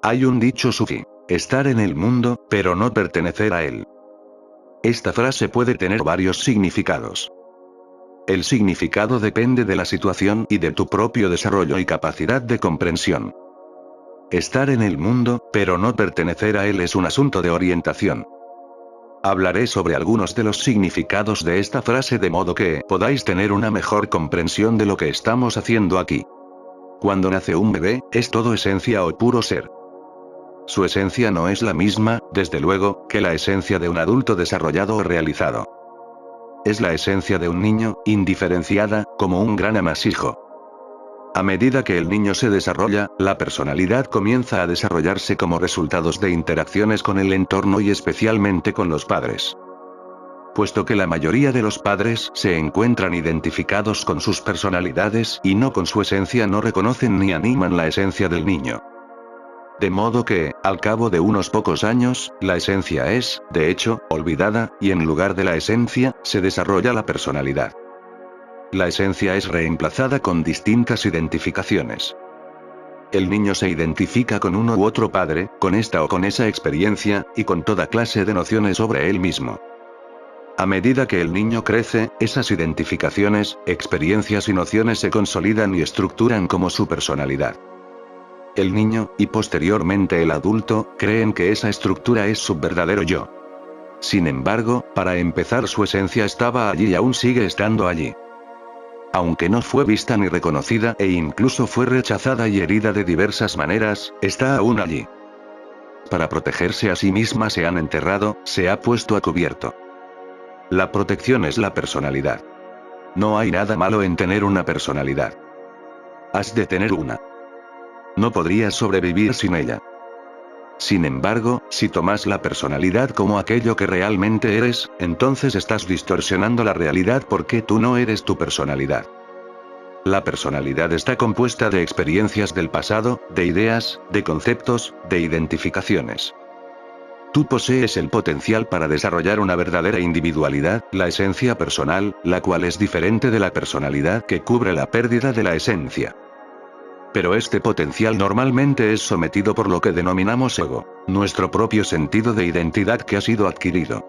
Hay un dicho sufí: estar en el mundo, pero no pertenecer a él. Esta frase puede tener varios significados. El significado depende de la situación y de tu propio desarrollo y capacidad de comprensión. Estar en el mundo, pero no pertenecer a él es un asunto de orientación. Hablaré sobre algunos de los significados de esta frase de modo que podáis tener una mejor comprensión de lo que estamos haciendo aquí. Cuando nace un bebé, es todo esencia o puro ser. Su esencia no es la misma, desde luego, que la esencia de un adulto desarrollado o realizado. Es la esencia de un niño, indiferenciada, como un gran amasijo. A medida que el niño se desarrolla, la personalidad comienza a desarrollarse como resultados de interacciones con el entorno y especialmente con los padres. Puesto que la mayoría de los padres se encuentran identificados con sus personalidades y no con su esencia, no reconocen ni animan la esencia del niño. De modo que, al cabo de unos pocos años, la esencia es, de hecho, olvidada, y en lugar de la esencia, se desarrolla la personalidad. La esencia es reemplazada con distintas identificaciones. El niño se identifica con uno u otro padre, con esta o con esa experiencia, y con toda clase de nociones sobre él mismo. A medida que el niño crece, esas identificaciones, experiencias y nociones se consolidan y estructuran como su personalidad. El niño, y posteriormente el adulto, creen que esa estructura es su verdadero yo. Sin embargo, para empezar, su esencia estaba allí y aún sigue estando allí. Aunque no fue vista ni reconocida e incluso fue rechazada y herida de diversas maneras, está aún allí. Para protegerse a sí misma se han enterrado, se ha puesto a cubierto. La protección es la personalidad. No hay nada malo en tener una personalidad. Has de tener una. No podrías sobrevivir sin ella. Sin embargo, si tomas la personalidad como aquello que realmente eres, entonces estás distorsionando la realidad porque tú no eres tu personalidad. La personalidad está compuesta de experiencias del pasado, de ideas, de conceptos, de identificaciones. Tú posees el potencial para desarrollar una verdadera individualidad, la esencia personal, la cual es diferente de la personalidad que cubre la pérdida de la esencia. Pero este potencial normalmente es sometido por lo que denominamos ego, nuestro propio sentido de identidad que ha sido adquirido.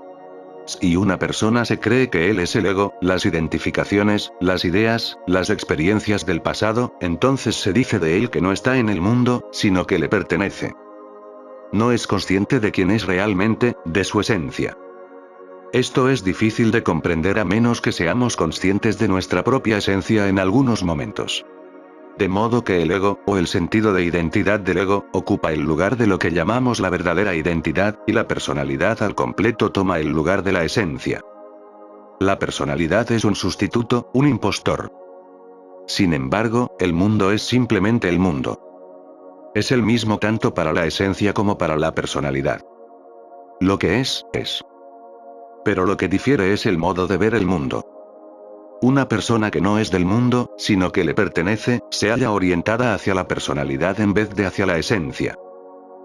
Si una persona se cree que él es el ego, las identificaciones, las ideas, las experiencias del pasado, entonces se dice de él que no está en el mundo, sino que le pertenece. No es consciente de quién es realmente, de su esencia. Esto es difícil de comprender a menos que seamos conscientes de nuestra propia esencia en algunos momentos. De modo que el ego, o el sentido de identidad del ego, ocupa el lugar de lo que llamamos la verdadera identidad, y la personalidad al completo toma el lugar de la esencia. La personalidad es un sustituto, un impostor. Sin embargo, el mundo es simplemente el mundo. Es el mismo tanto para la esencia como para la personalidad. Lo que es, es. Pero lo que difiere es el modo de ver el mundo. Una persona que no es del mundo, sino que le pertenece, se halla orientada hacia la personalidad en vez de hacia la esencia.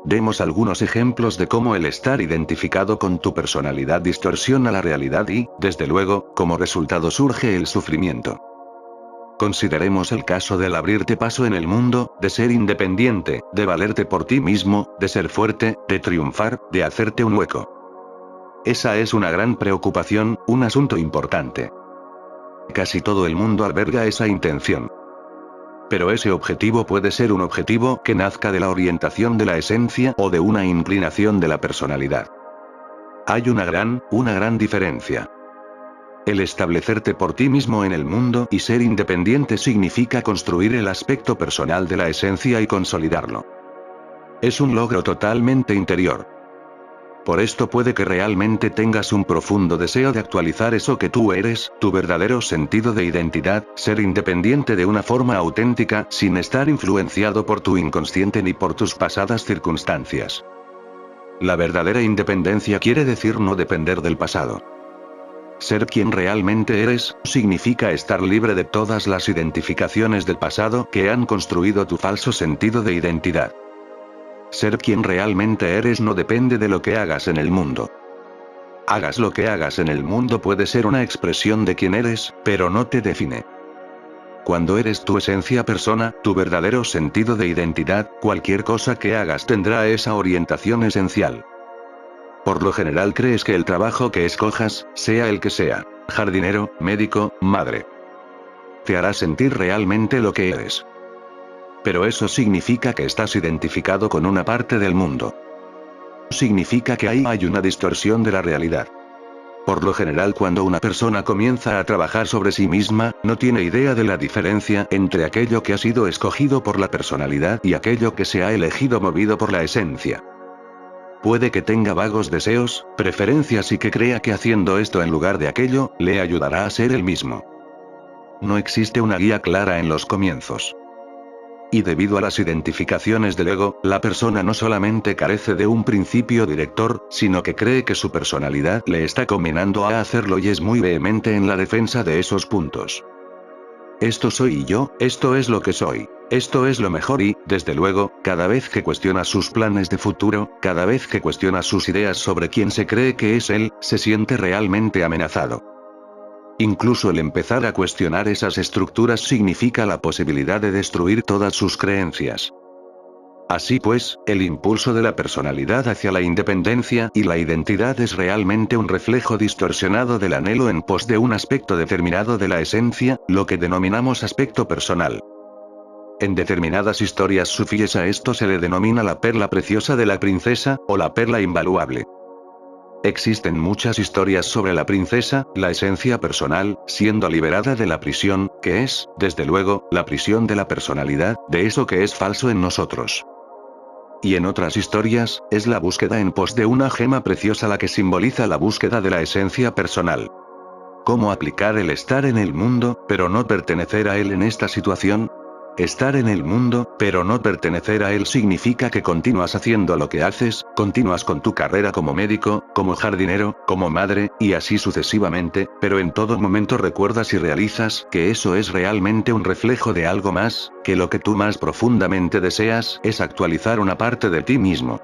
Demos algunos ejemplos de cómo el estar identificado con tu personalidad distorsiona la realidad y, desde luego, como resultado surge el sufrimiento. Consideremos el caso del abrirte paso en el mundo, de ser independiente, de valerte por ti mismo, de ser fuerte, de triunfar, de hacerte un hueco. Esa es una gran preocupación, un asunto importante. Casi todo el mundo alberga esa intención. Pero ese objetivo puede ser un objetivo que nazca de la orientación de la esencia o de una inclinación de la personalidad. Hay una gran diferencia. El establecerte por ti mismo en el mundo y ser independiente significa construir el aspecto personal de la esencia y consolidarlo. Es un logro totalmente interior. Por esto puede que realmente tengas un profundo deseo de actualizar eso que tú eres, tu verdadero sentido de identidad, ser independiente de una forma auténtica, sin estar influenciado por tu inconsciente ni por tus pasadas circunstancias. La verdadera independencia quiere decir no depender del pasado. Ser quien realmente eres, significa estar libre de todas las identificaciones del pasado que han construido tu falso sentido de identidad. Ser quien realmente eres no depende de lo que hagas en el mundo. Hagas lo que hagas en el mundo puede ser una expresión de quién eres, pero no te define. Cuando eres tu esencia persona, tu verdadero sentido de identidad, cualquier cosa que hagas tendrá esa orientación esencial. Por lo general crees que el trabajo que escojas, sea el que sea, jardinero, médico, madre, te hará sentir realmente lo que eres. Pero eso significa que estás identificado con una parte del mundo. Significa que ahí hay una distorsión de la realidad. Por lo general, cuando una persona comienza a trabajar sobre sí misma, no tiene idea de la diferencia entre aquello que ha sido escogido por la personalidad y aquello que se ha elegido movido por la esencia. Puede que tenga vagos deseos, preferencias y que crea que haciendo esto en lugar de aquello, le ayudará a ser el mismo. No existe una guía clara en los comienzos. Y debido a las identificaciones del ego, la persona no solamente carece de un principio director, sino que cree que su personalidad le está conminando a hacerlo y es muy vehemente en la defensa de esos puntos. Esto soy yo, esto es lo que soy, esto es lo mejor y, desde luego, cada vez que cuestiona sus planes de futuro, cada vez que cuestiona sus ideas sobre quién se cree que es él, se siente realmente amenazado. Incluso el empezar a cuestionar esas estructuras significa la posibilidad de destruir todas sus creencias. Así pues, el impulso de la personalidad hacia la independencia y la identidad es realmente un reflejo distorsionado del anhelo en pos de un aspecto determinado de la esencia, lo que denominamos aspecto personal. En determinadas historias sufíes a esto se le denomina la perla preciosa de la princesa, o la perla invaluable. Existen muchas historias sobre la princesa, la esencia personal, siendo liberada de la prisión, que es, desde luego, la prisión de la personalidad, de eso que es falso en nosotros. Y en otras historias, es la búsqueda en pos de una gema preciosa la que simboliza la búsqueda de la esencia personal. ¿Cómo aplicar el estar en el mundo, pero no pertenecer a él en esta situación? Estar en el mundo, pero no pertenecer a él significa que continúas haciendo lo que haces, continúas con tu carrera como médico, como jardinero, como madre, y así sucesivamente, pero en todo momento recuerdas y realizas que eso es realmente un reflejo de algo más, que lo que tú más profundamente deseas es actualizar una parte de ti mismo.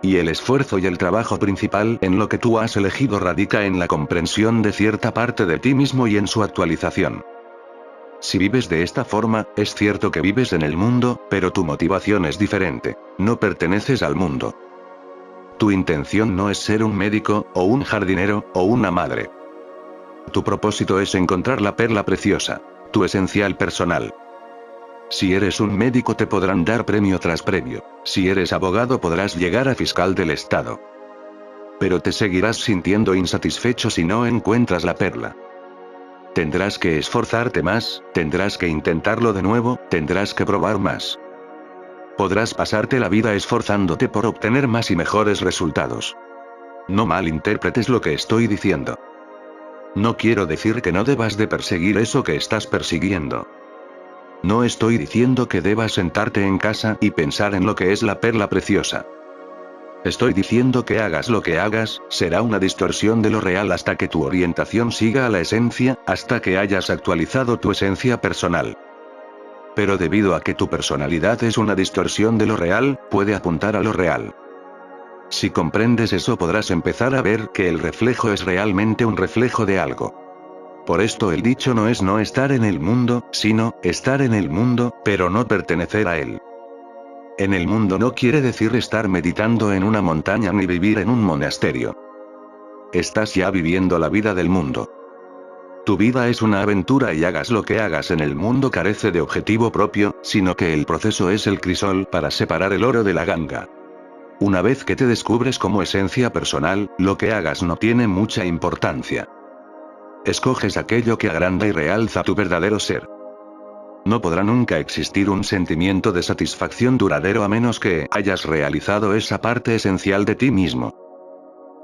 Y el esfuerzo y el trabajo principal en lo que tú has elegido radica en la comprensión de cierta parte de ti mismo y en su actualización. Si vives de esta forma, es cierto que vives en el mundo, pero tu motivación es diferente. No perteneces al mundo. Tu intención no es ser un médico, o un jardinero, o una madre. Tu propósito es encontrar la perla preciosa, tu esencial personal. Si eres un médico te podrán dar premio tras premio. Si eres abogado podrás llegar a fiscal del Estado. Pero te seguirás sintiendo insatisfecho si no encuentras la perla. Tendrás que esforzarte más, tendrás que intentarlo de nuevo, tendrás que probar más. Podrás pasarte la vida esforzándote por obtener más y mejores resultados. No malinterpretes lo que estoy diciendo. No quiero decir que no debas de perseguir eso que estás persiguiendo. No estoy diciendo que debas sentarte en casa y pensar en lo que es la perla preciosa. Estoy diciendo que hagas lo que hagas, será una distorsión de lo real hasta que tu orientación siga a la esencia, hasta que hayas actualizado tu esencia personal. Pero debido a que tu personalidad es una distorsión de lo real, puede apuntar a lo real. Si comprendes eso podrás empezar a ver que el reflejo es realmente un reflejo de algo. Por esto el dicho no es no estar en el mundo, sino, estar en el mundo, pero no pertenecer a él. En el mundo no quiere decir estar meditando en una montaña ni vivir en un monasterio. Estás ya viviendo la vida del mundo. Tu vida es una aventura y hagas lo que hagas en el mundo carece de objetivo propio, sino que el proceso es el crisol para separar el oro de la ganga. Una vez que te descubres como esencia personal, lo que hagas no tiene mucha importancia. Escoges aquello que agranda y realza tu verdadero ser. No podrá nunca existir un sentimiento de satisfacción duradero a menos que hayas realizado esa parte esencial de ti mismo.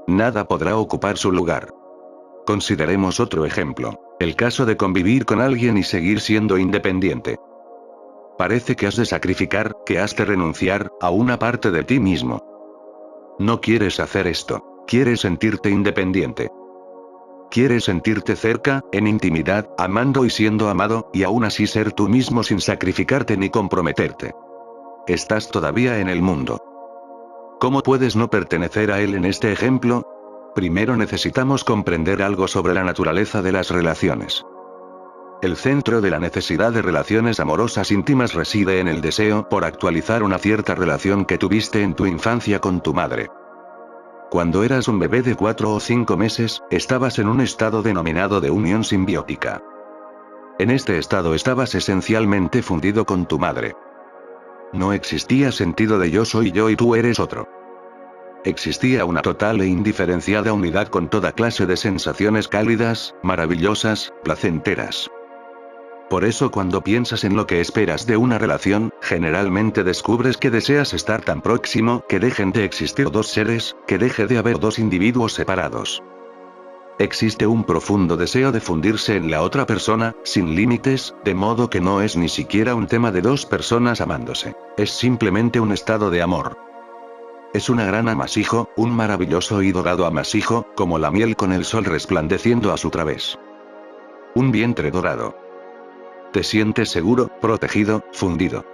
Nada podrá ocupar su lugar. Consideremos otro ejemplo, el caso de convivir con alguien y seguir siendo independiente. Parece que has de sacrificar, que has de renunciar, a una parte de ti mismo. No quieres hacer esto, quieres sentirte independiente. Quieres sentirte cerca, en intimidad, amando y siendo amado, y aún así ser tú mismo sin sacrificarte ni comprometerte. Estás todavía en el mundo. ¿Cómo puedes no pertenecer a él en este ejemplo? Primero necesitamos comprender algo sobre la naturaleza de las relaciones. El centro de la necesidad de relaciones amorosas íntimas reside en el deseo por actualizar una cierta relación que tuviste en tu infancia con tu madre. Cuando eras un bebé de 4 o 5 meses, estabas en un estado denominado de unión simbiótica. En este estado estabas esencialmente fundido con tu madre. No existía sentido de yo soy yo y tú eres otro. Existía una total e indiferenciada unidad con toda clase de sensaciones cálidas, maravillosas, placenteras. Por eso cuando piensas en lo que esperas de una relación, generalmente descubres que deseas estar tan próximo, que dejen de existir dos seres, que deje de haber dos individuos separados. Existe un profundo deseo de fundirse en la otra persona, sin límites, de modo que no es ni siquiera un tema de dos personas amándose. Es simplemente un estado de amor. Es una gran amasijo, un maravilloso y dorado amasijo, como la miel con el sol resplandeciendo a su través. Un vientre dorado. Te sientes seguro, protegido, fundido.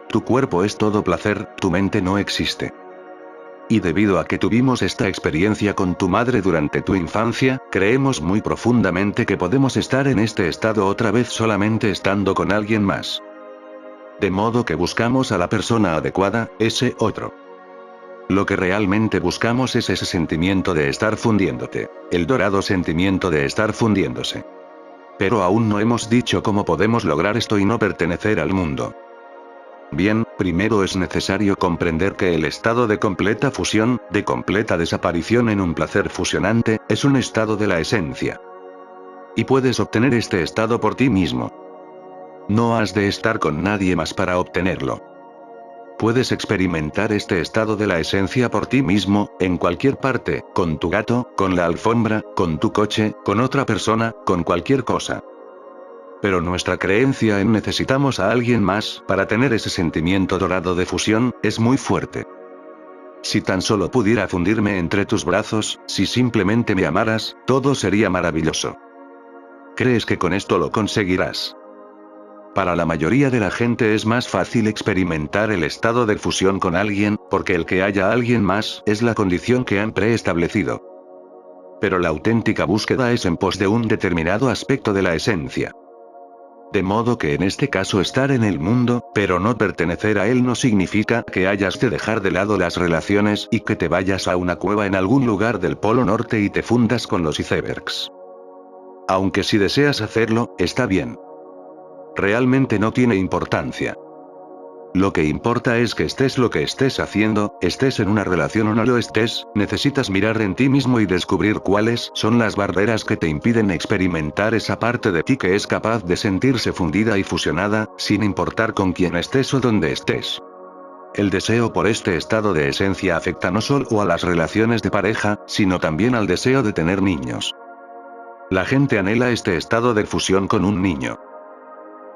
Tu cuerpo es todo placer, tu mente no existe. Y debido a que tuvimos esta experiencia con tu madre durante tu infancia, creemos muy profundamente que podemos estar en este estado otra vez solamente estando con alguien más. De modo que buscamos a la persona adecuada, ese otro. Lo que realmente buscamos es ese sentimiento de estar fundiéndote, el dorado sentimiento de estar fundiéndose. Pero aún no hemos dicho cómo podemos lograr esto y no pertenecer al mundo. Bien, primero es necesario comprender que el estado de completa fusión, de completa desaparición en un placer fusionante, es un estado de la esencia. Y puedes obtener este estado por ti mismo. No has de estar con nadie más para obtenerlo. Puedes experimentar este estado de la esencia por ti mismo, en cualquier parte, con tu gato, con la alfombra, con tu coche, con otra persona, con cualquier cosa. Pero nuestra creencia en necesitamos a alguien más para tener ese sentimiento dorado de fusión, es muy fuerte. Si tan solo pudiera fundirme entre tus brazos, si simplemente me amaras, todo sería maravilloso. ¿Crees que con esto lo conseguirás? Para la mayoría de la gente es más fácil experimentar el estado de fusión con alguien, porque el que haya alguien más es la condición que han preestablecido. Pero la auténtica búsqueda es en pos de un determinado aspecto de la esencia. De modo que en este caso estar en el mundo, pero no pertenecer a él no significa que hayas de dejar de lado las relaciones y que te vayas a una cueva en algún lugar del Polo Norte y te fundas con los icebergs. Aunque si deseas hacerlo, está bien. Realmente no tiene importancia. Lo que importa es que estés lo que estés haciendo, estés en una relación o no lo estés, necesitas mirar en ti mismo y descubrir cuáles son las barreras que te impiden experimentar esa parte de ti que es capaz de sentirse fundida y fusionada, sin importar con quién estés o dónde estés. El deseo por este estado de esencia afecta no solo a las relaciones de pareja, sino también al deseo de tener niños. La gente anhela este estado de fusión con un niño.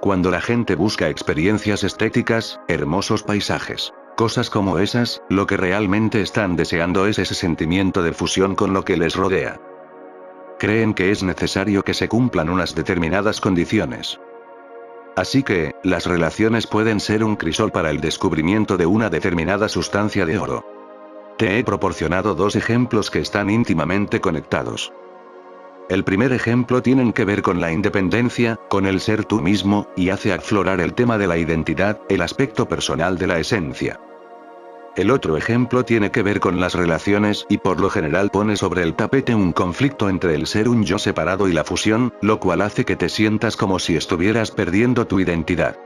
Cuando la gente busca experiencias estéticas, hermosos paisajes, cosas como esas, lo que realmente están deseando es ese sentimiento de fusión con lo que les rodea. Creen que es necesario que se cumplan unas determinadas condiciones. Así que, las relaciones pueden ser un crisol para el descubrimiento de una determinada sustancia de oro. Te he proporcionado dos ejemplos que están íntimamente conectados. El primer ejemplo tiene que ver con la independencia, con el ser tú mismo, y hace aflorar el tema de la identidad, el aspecto personal de la esencia. El otro ejemplo tiene que ver con las relaciones y por lo general pone sobre el tapete un conflicto entre el ser un yo separado y la fusión, lo cual hace que te sientas como si estuvieras perdiendo tu identidad.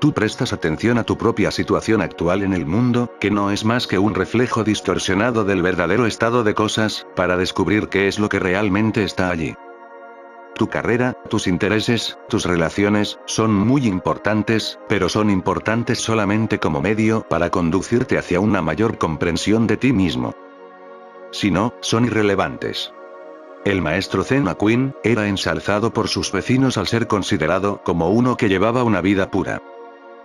Tú prestas atención a tu propia situación actual en el mundo, que no es más que un reflejo distorsionado del verdadero estado de cosas, para descubrir qué es lo que realmente está allí. Tu carrera, tus intereses, tus relaciones, son muy importantes, pero son importantes solamente como medio para conducirte hacia una mayor comprensión de ti mismo. Si no, son irrelevantes. El maestro Zen Akuin era ensalzado por sus vecinos al ser considerado como uno que llevaba una vida pura.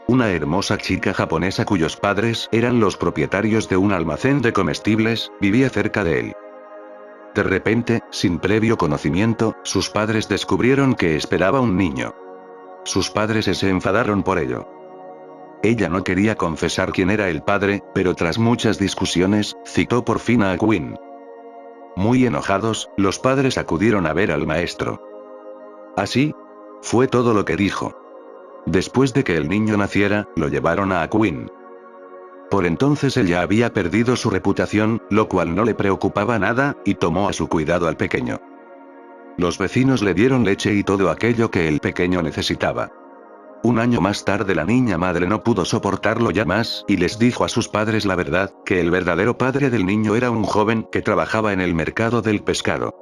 Una hermosa chica japonesa cuyos padres eran los propietarios de un almacén de comestibles, vivía cerca de él. De repente, sin previo conocimiento, sus padres descubrieron que esperaba un niño. Sus padres se enfadaron por ello. Ella no quería confesar quién era el padre, pero tras muchas discusiones, citó por fin a Akuin. Muy enojados, los padres acudieron a ver al maestro. Así, Fue todo lo que dijo. Después de que el niño naciera, lo llevaron a Aquin. Por entonces él ya había perdido su reputación, lo cual no le preocupaba nada, y tomó a su cuidado al pequeño. Los vecinos le dieron leche y todo aquello que el pequeño necesitaba. Un año más tarde la niña madre no pudo soportarlo ya más, y les dijo a sus padres la verdad, que el verdadero padre del niño era un joven que trabajaba en el mercado del pescado.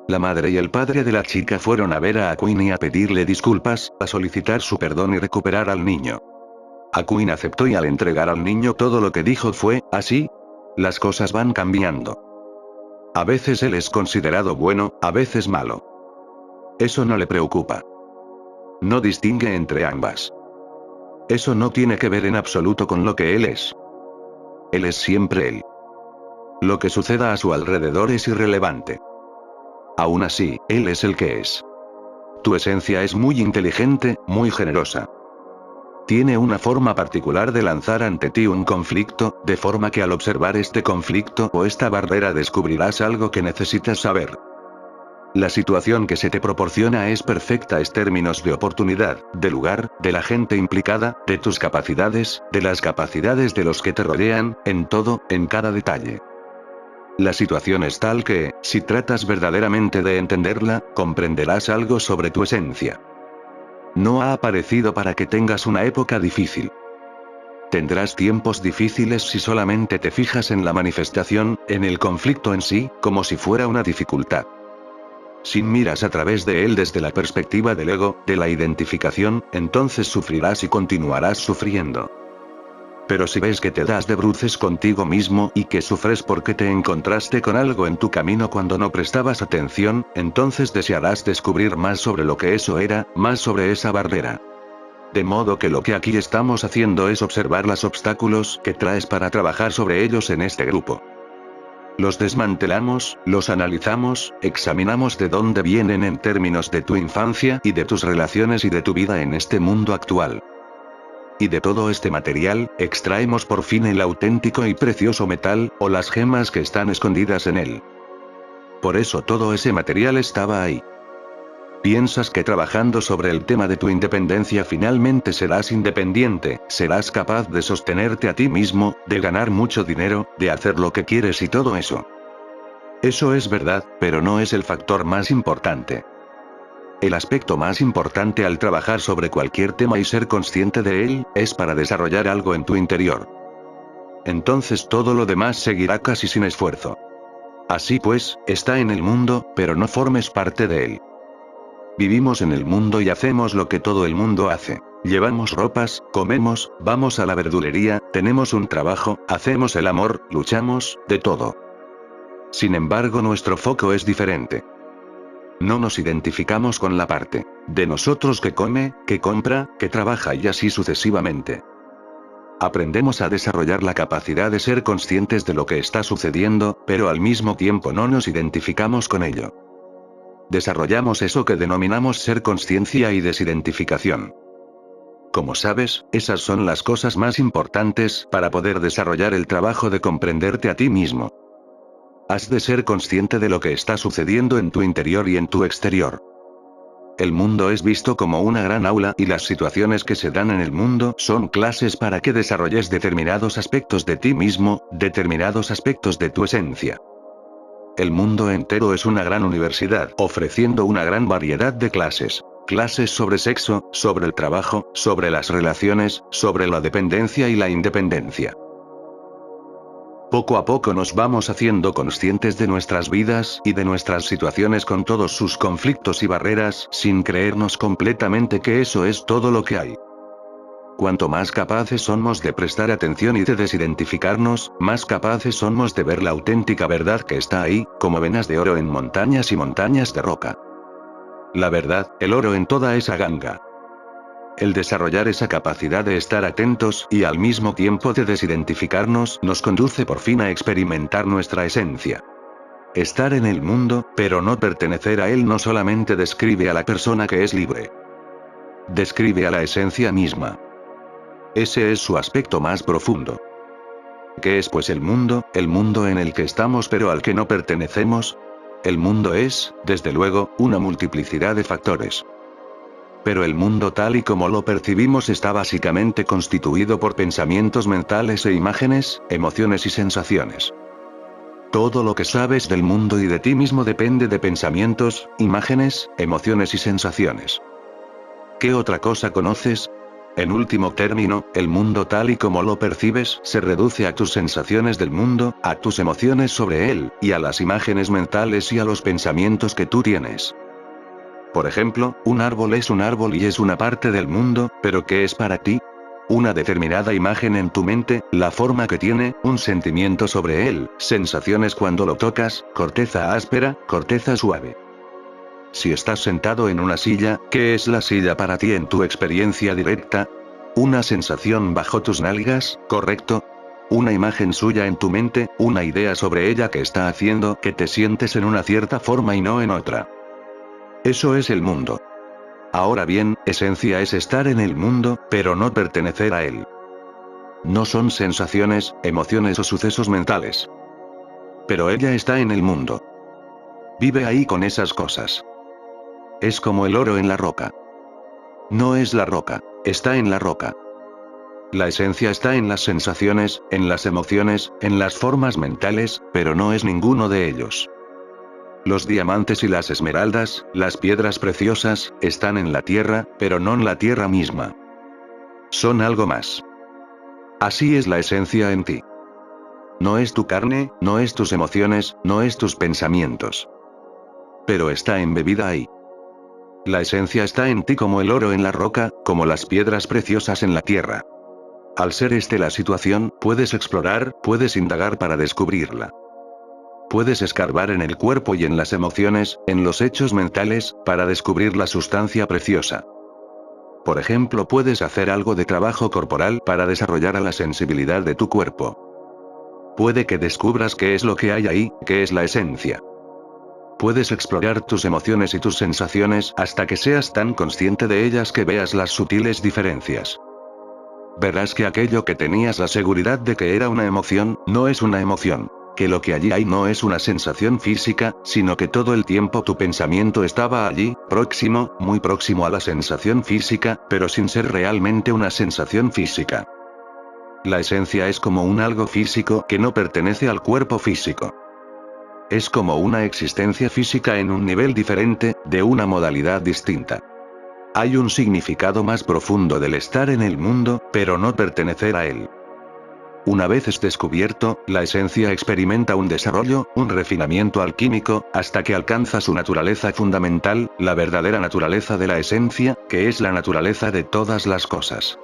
La madre y el padre de la chica fueron a ver a Aquin y a pedirle disculpas, a solicitar su perdón y recuperar al niño. Aquin aceptó y al entregar al niño todo lo que dijo fue, así, las cosas van cambiando. A veces él es considerado bueno, a veces malo. Eso no le preocupa. No distingue entre ambas. Eso no tiene que ver en absoluto con lo que él es. Él es siempre él. Lo que suceda a su alrededor es irrelevante. Aún así, él es el que es. Tu esencia es muy inteligente, muy generosa. Tiene una forma particular de lanzar ante ti un conflicto, de forma que al observar este conflicto o esta barrera descubrirás algo que necesitas saber. La situación que se te proporciona es perfecta en términos de oportunidad, de lugar, de la gente implicada, de tus capacidades, de las capacidades de los que te rodean, en todo, en cada detalle. La situación es tal que, si tratas verdaderamente de entenderla, comprenderás algo sobre tu esencia. No ha aparecido para que tengas una época difícil. Tendrás tiempos difíciles si solamente te fijas en la manifestación, en el conflicto en sí, como si fuera una dificultad. Si miras a través de él desde la perspectiva del ego, de la identificación, entonces sufrirás y continuarás sufriendo. Pero si ves que te das de bruces contigo mismo y que sufres porque te encontraste con algo en tu camino cuando no prestabas atención, entonces desearás descubrir más sobre lo que eso era, más sobre esa barrera. De modo que lo que aquí estamos haciendo es observar los obstáculos que traes para trabajar sobre ellos en este grupo. Los desmantelamos, los analizamos, examinamos de dónde vienen en términos de tu infancia y de tus relaciones y de tu vida en este mundo actual. Y de todo este material, extraemos por fin el auténtico y precioso metal, o las gemas que están escondidas en él. Por eso todo ese material estaba ahí. ¿Piensas que trabajando sobre el tema de tu independencia finalmente serás independiente, serás capaz de sostenerte a ti mismo, de ganar mucho dinero, de hacer lo que quieres y todo eso? Eso es verdad, pero no es el factor más importante. El aspecto más importante al trabajar sobre cualquier tema y ser consciente de él, es para desarrollar algo en tu interior. Entonces todo lo demás seguirá casi sin esfuerzo. Así pues, está en el mundo, pero no formes parte de él. Vivimos en el mundo y hacemos lo que todo el mundo hace. Llevamos ropas, comemos, vamos a la verdulería, tenemos un trabajo, hacemos el amor, luchamos, de todo. Sin embargo, nuestro foco es diferente. No nos identificamos con la parte de nosotros que come, que compra, que trabaja y así sucesivamente. Aprendemos a desarrollar la capacidad de ser conscientes de lo que está sucediendo, pero al mismo tiempo no nos identificamos con ello. Desarrollamos eso que denominamos ser consciencia y desidentificación. Como sabes, esas son las cosas más importantes para poder desarrollar el trabajo de comprenderte a ti mismo. Has de ser consciente de lo que está sucediendo en tu interior y en tu exterior. El mundo es visto como una gran aula y las situaciones que se dan en el mundo son clases para que desarrolles determinados aspectos de ti mismo, determinados aspectos de tu esencia. El mundo entero es una gran universidad, ofreciendo una gran variedad de clases. Clases sobre sexo, sobre el trabajo, sobre las relaciones, sobre la dependencia y la independencia. Poco a poco nos vamos haciendo conscientes de nuestras vidas y de nuestras situaciones con todos sus conflictos y barreras, sin creernos completamente que eso es todo lo que hay. Cuanto más capaces somos de prestar atención y de desidentificarnos, más capaces somos de ver la auténtica verdad que está ahí, como venas de oro en montañas y montañas de roca. La verdad, el oro en toda esa ganga. El desarrollar esa capacidad de estar atentos y al mismo tiempo de desidentificarnos nos conduce por fin a experimentar nuestra esencia. Estar en el mundo, pero no pertenecer a él no solamente describe a la persona que es libre. Describe a la esencia misma. Ese es su aspecto más profundo. ¿Qué es pues el mundo en el que estamos pero al que no pertenecemos? El mundo es, desde luego, una multiplicidad de factores. Pero el mundo tal y como lo percibimos está básicamente constituido por pensamientos mentales e imágenes, emociones y sensaciones. Todo lo que sabes del mundo y de ti mismo depende de pensamientos, imágenes, emociones y sensaciones. ¿Qué otra cosa conoces? En último término, el mundo tal y como lo percibes se reduce a tus sensaciones del mundo, a tus emociones sobre él, y a las imágenes mentales y a los pensamientos que tú tienes. Por ejemplo, un árbol es un árbol y es una parte del mundo, pero ¿qué es para ti? Una determinada imagen en tu mente, la forma que tiene, un sentimiento sobre él, sensaciones cuando lo tocas, corteza áspera, corteza suave. Si estás sentado en una silla, ¿qué es la silla para ti en tu experiencia directa? Una sensación bajo tus nalgas, ¿correcto? Una imagen suya en tu mente, una idea sobre ella que está haciendo que te sientes en una cierta forma y no en otra. Eso es el mundo. Ahora bien, esencia es estar en el mundo, pero no pertenecer a él. No son sensaciones, emociones o sucesos mentales. Pero ella está en el mundo. Vive ahí con esas cosas. Es como el oro en la roca. No es la roca, está en la roca. La esencia está en las sensaciones, en las emociones, en las formas mentales, pero no es ninguno de ellos. Los diamantes y las esmeraldas, las piedras preciosas, están en la tierra, pero no en la tierra misma. Son algo más. Así es la esencia en ti. No es tu carne, no es tus emociones, no es tus pensamientos. Pero está embebida ahí. La esencia está en ti como el oro en la roca, como las piedras preciosas en la tierra. Al ser la situación, puedes explorar, puedes indagar para descubrirla. Puedes escarbar en el cuerpo y en las emociones, en los hechos mentales, para descubrir la sustancia preciosa. Por ejemplo, puedes hacer algo de trabajo corporal para desarrollar a la sensibilidad de tu cuerpo. Puede que descubras qué es lo que hay ahí, qué es la esencia. Puedes explorar tus emociones y tus sensaciones hasta que seas tan consciente de ellas que veas las sutiles diferencias. Verás que aquello que tenías la seguridad de que era una emoción, no es una emoción. Que lo que allí hay no es una sensación física, sino que todo el tiempo tu pensamiento estaba allí, próximo, muy próximo a la sensación física, pero sin ser realmente una sensación física. La esencia es como un algo físico que no pertenece al cuerpo físico. Es como una existencia física en un nivel diferente, de una modalidad distinta. Hay un significado más profundo del estar en el mundo, pero no pertenecer a él. Una vez es descubierto, la esencia experimenta un desarrollo, un refinamiento alquímico, hasta que alcanza su naturaleza fundamental, la verdadera naturaleza de la esencia, que es la naturaleza de todas las cosas.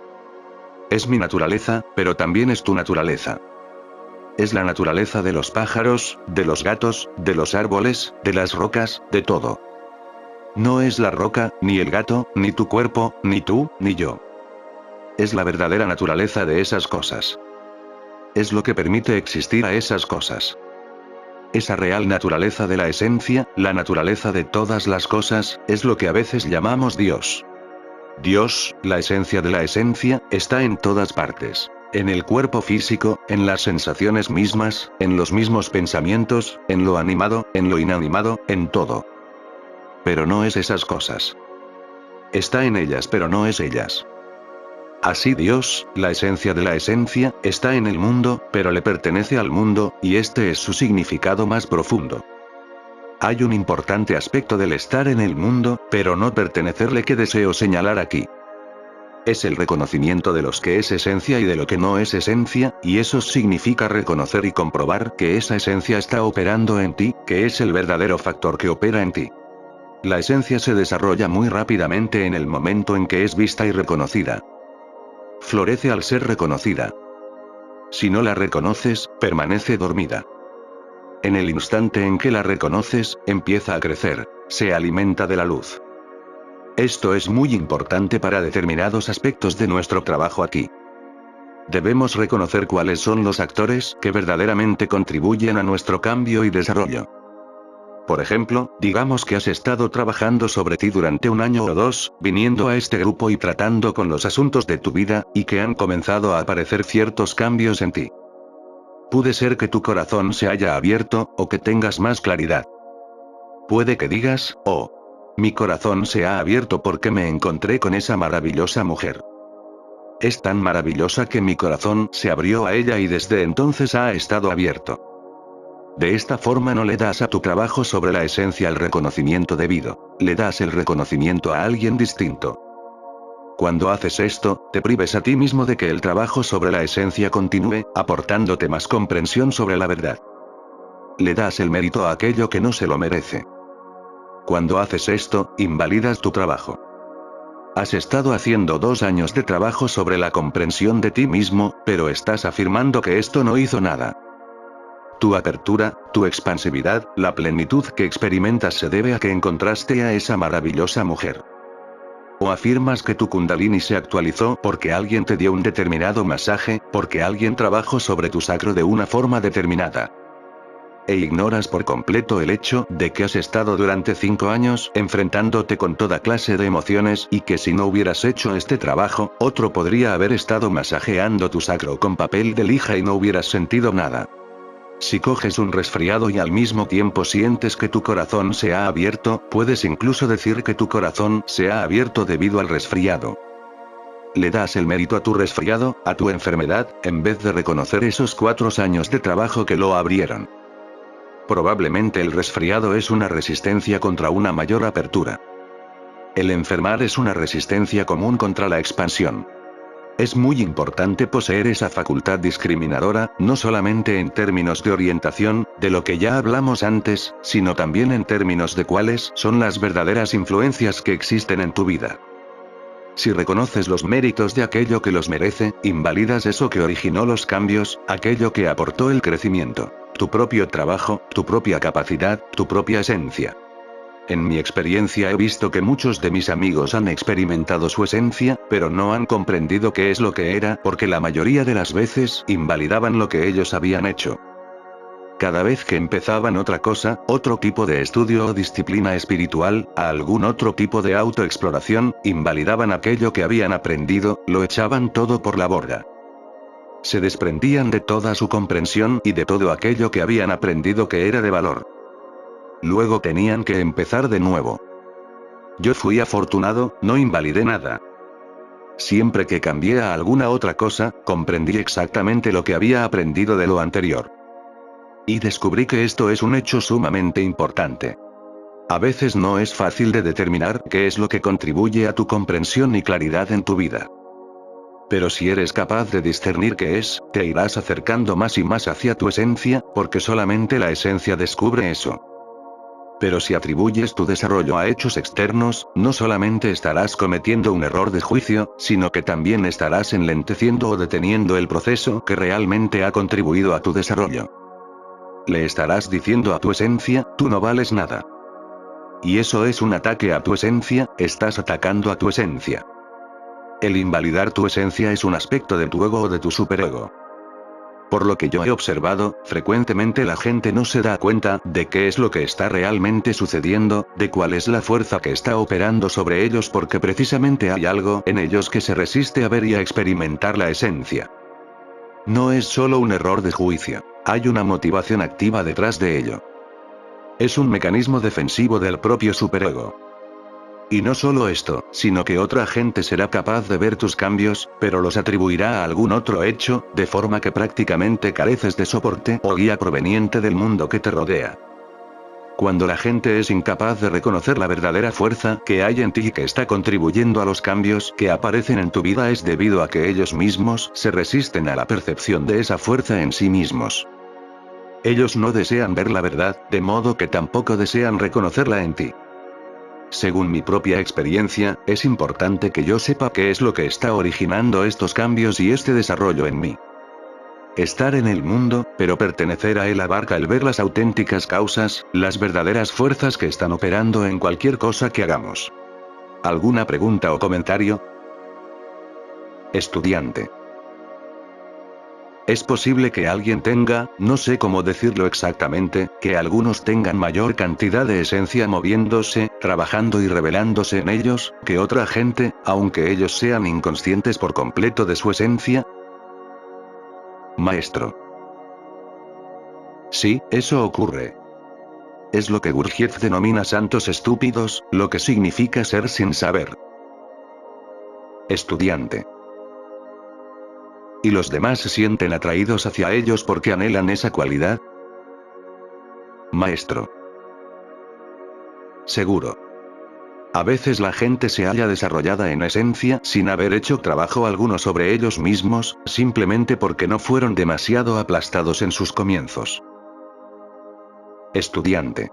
Es mi naturaleza, pero también es tu naturaleza. Es la naturaleza de los pájaros, de los gatos, de los árboles, de las rocas, de todo. No es la roca, ni el gato, ni tu cuerpo, ni tú, ni yo. Es la verdadera naturaleza de esas cosas. Es lo que permite existir a esas cosas. Esa real naturaleza de la esencia, la naturaleza de todas las cosas, es lo que a veces llamamos Dios. Dios, la esencia de la esencia, está en todas partes. En el cuerpo físico, en las sensaciones mismas, en los mismos pensamientos, en lo animado, en lo inanimado, en todo. Pero no es esas cosas. Está en ellas pero no es ellas. Así Dios, la esencia de la esencia, está en el mundo, pero le pertenece al mundo, y este es su significado más profundo. Hay un importante aspecto del estar en el mundo, pero no pertenecerle que deseo señalar aquí. Es el reconocimiento de lo que es esencia y de lo que no es esencia, y eso significa reconocer y comprobar que esa esencia está operando en ti, que es el verdadero factor que opera en ti. La esencia se desarrolla muy rápidamente en el momento en que es vista y reconocida. Florece al ser reconocida. Si no la reconoces, permanece dormida. En el instante en que la reconoces, empieza a crecer, se alimenta de la luz. Esto es muy importante para determinados aspectos de nuestro trabajo aquí. Debemos reconocer cuáles son los actores que verdaderamente contribuyen a nuestro cambio y desarrollo. Por ejemplo, digamos que has estado trabajando sobre ti durante 1 año o 2, viniendo a este grupo y tratando con los asuntos de tu vida, y que han comenzado a aparecer ciertos cambios en ti. Puede ser que tu corazón se haya abierto, o que tengas más claridad. Puede que digas, oh, Mi corazón se ha abierto porque me encontré con esa maravillosa mujer. Es tan maravillosa que mi corazón se abrió a ella y desde entonces ha estado abierto. De esta forma no le das a tu trabajo sobre la esencia el reconocimiento debido, le das el reconocimiento a alguien distinto. Cuando haces esto, te prives a ti mismo de que el trabajo sobre la esencia continúe, aportándote más comprensión sobre la verdad. Le das el mérito a aquello que no se lo merece. Cuando haces esto, invalidas tu trabajo. Has estado haciendo 2 años de trabajo sobre la comprensión de ti mismo, pero estás afirmando que esto no hizo nada. Tu apertura, tu expansividad, la plenitud que experimentas se debe a que encontraste a esa maravillosa mujer. O afirmas que tu Kundalini se actualizó porque alguien te dio un determinado masaje, porque alguien trabajó sobre tu sacro de una forma determinada. E ignoras por completo el hecho de que has estado durante 5 años enfrentándote con toda clase de emociones y que si no hubieras hecho este trabajo, otro podría haber estado masajeando tu sacro con papel de lija y no hubieras sentido nada. Si coges un resfriado y al mismo tiempo sientes que tu corazón se ha abierto, puedes incluso decir que tu corazón se ha abierto debido al resfriado. Le das el mérito a tu resfriado, a tu enfermedad, en vez de reconocer esos 4 años de trabajo que lo abrieron. Probablemente el resfriado es una resistencia contra una mayor apertura. El enfermar es una resistencia común contra la expansión. Es muy importante poseer esa facultad discriminadora, no solamente en términos de orientación, de lo que ya hablamos antes, sino también en términos de cuáles son las verdaderas influencias que existen en tu vida. Si reconoces los méritos de aquello que los merece, invalidas eso que originó los cambios, aquello que aportó el crecimiento. Tu propio trabajo, tu propia capacidad, tu propia esencia. En mi experiencia he visto que muchos de mis amigos han experimentado su esencia, pero no han comprendido qué es lo que era porque la mayoría de las veces invalidaban lo que ellos habían hecho. Cada vez que empezaban otra cosa, otro tipo de estudio o disciplina espiritual, a algún otro tipo de autoexploración, invalidaban aquello que habían aprendido, lo echaban todo por la borda. Se desprendían de toda su comprensión y de todo aquello que habían aprendido que era de valor. Luego tenían que empezar de nuevo. Yo fui afortunado, no invalidé nada. Siempre que cambié a alguna otra cosa, comprendí exactamente lo que había aprendido de lo anterior. Y descubrí que esto es un hecho sumamente importante. A veces no es fácil de determinar qué es lo que contribuye a tu comprensión y claridad en tu vida. Pero si eres capaz de discernir qué es, te irás acercando más y más hacia tu esencia, porque solamente la esencia descubre eso. Pero si atribuyes tu desarrollo a hechos externos, no solamente estarás cometiendo un error de juicio, sino que también estarás enlenteciendo o deteniendo el proceso que realmente ha contribuido a tu desarrollo. Le estarás diciendo a tu esencia, tú no vales nada. Y eso es un ataque a tu esencia, estás atacando a tu esencia. El invalidar tu esencia es un aspecto de tu ego o de tu superego. Por lo que yo he observado, frecuentemente la gente no se da cuenta de qué es lo que está realmente sucediendo, de cuál es la fuerza que está operando sobre ellos porque precisamente hay algo en ellos que se resiste a ver y a experimentar la esencia. No es solo un error de juicio, hay una motivación activa detrás de ello. Es un mecanismo defensivo del propio superego. Y no solo esto, sino que otra gente será capaz de ver tus cambios, pero los atribuirá a algún otro hecho, de forma que prácticamente careces de soporte o guía proveniente del mundo que te rodea. Cuando la gente es incapaz de reconocer la verdadera fuerza que hay en ti y que está contribuyendo a los cambios que aparecen en tu vida es debido a que ellos mismos se resisten a la percepción de esa fuerza en sí mismos. Ellos no desean ver la verdad, de modo que tampoco desean reconocerla en ti. Según mi propia experiencia, es importante que yo sepa qué es lo que está originando estos cambios y este desarrollo en mí. Estar en el mundo, pero pertenecer a él abarca el ver las auténticas causas, las verdaderas fuerzas que están operando en cualquier cosa que hagamos. ¿Alguna pregunta o comentario? Estudiante. Es posible que alguien tenga, no sé cómo decirlo exactamente, que algunos tengan mayor cantidad de esencia moviéndose, trabajando y revelándose en ellos, que otra gente, aunque ellos sean inconscientes por completo de su esencia. Maestro. Sí, eso ocurre. Es lo que Gurdjieff denomina santos estúpidos, lo que significa ser sin saber. Estudiante. ¿Y los demás se sienten atraídos hacia ellos porque anhelan esa cualidad? Maestro. Seguro. A veces la gente se halla desarrollada en esencia sin haber hecho trabajo alguno sobre ellos mismos, simplemente porque no fueron demasiado aplastados en sus comienzos. Estudiante.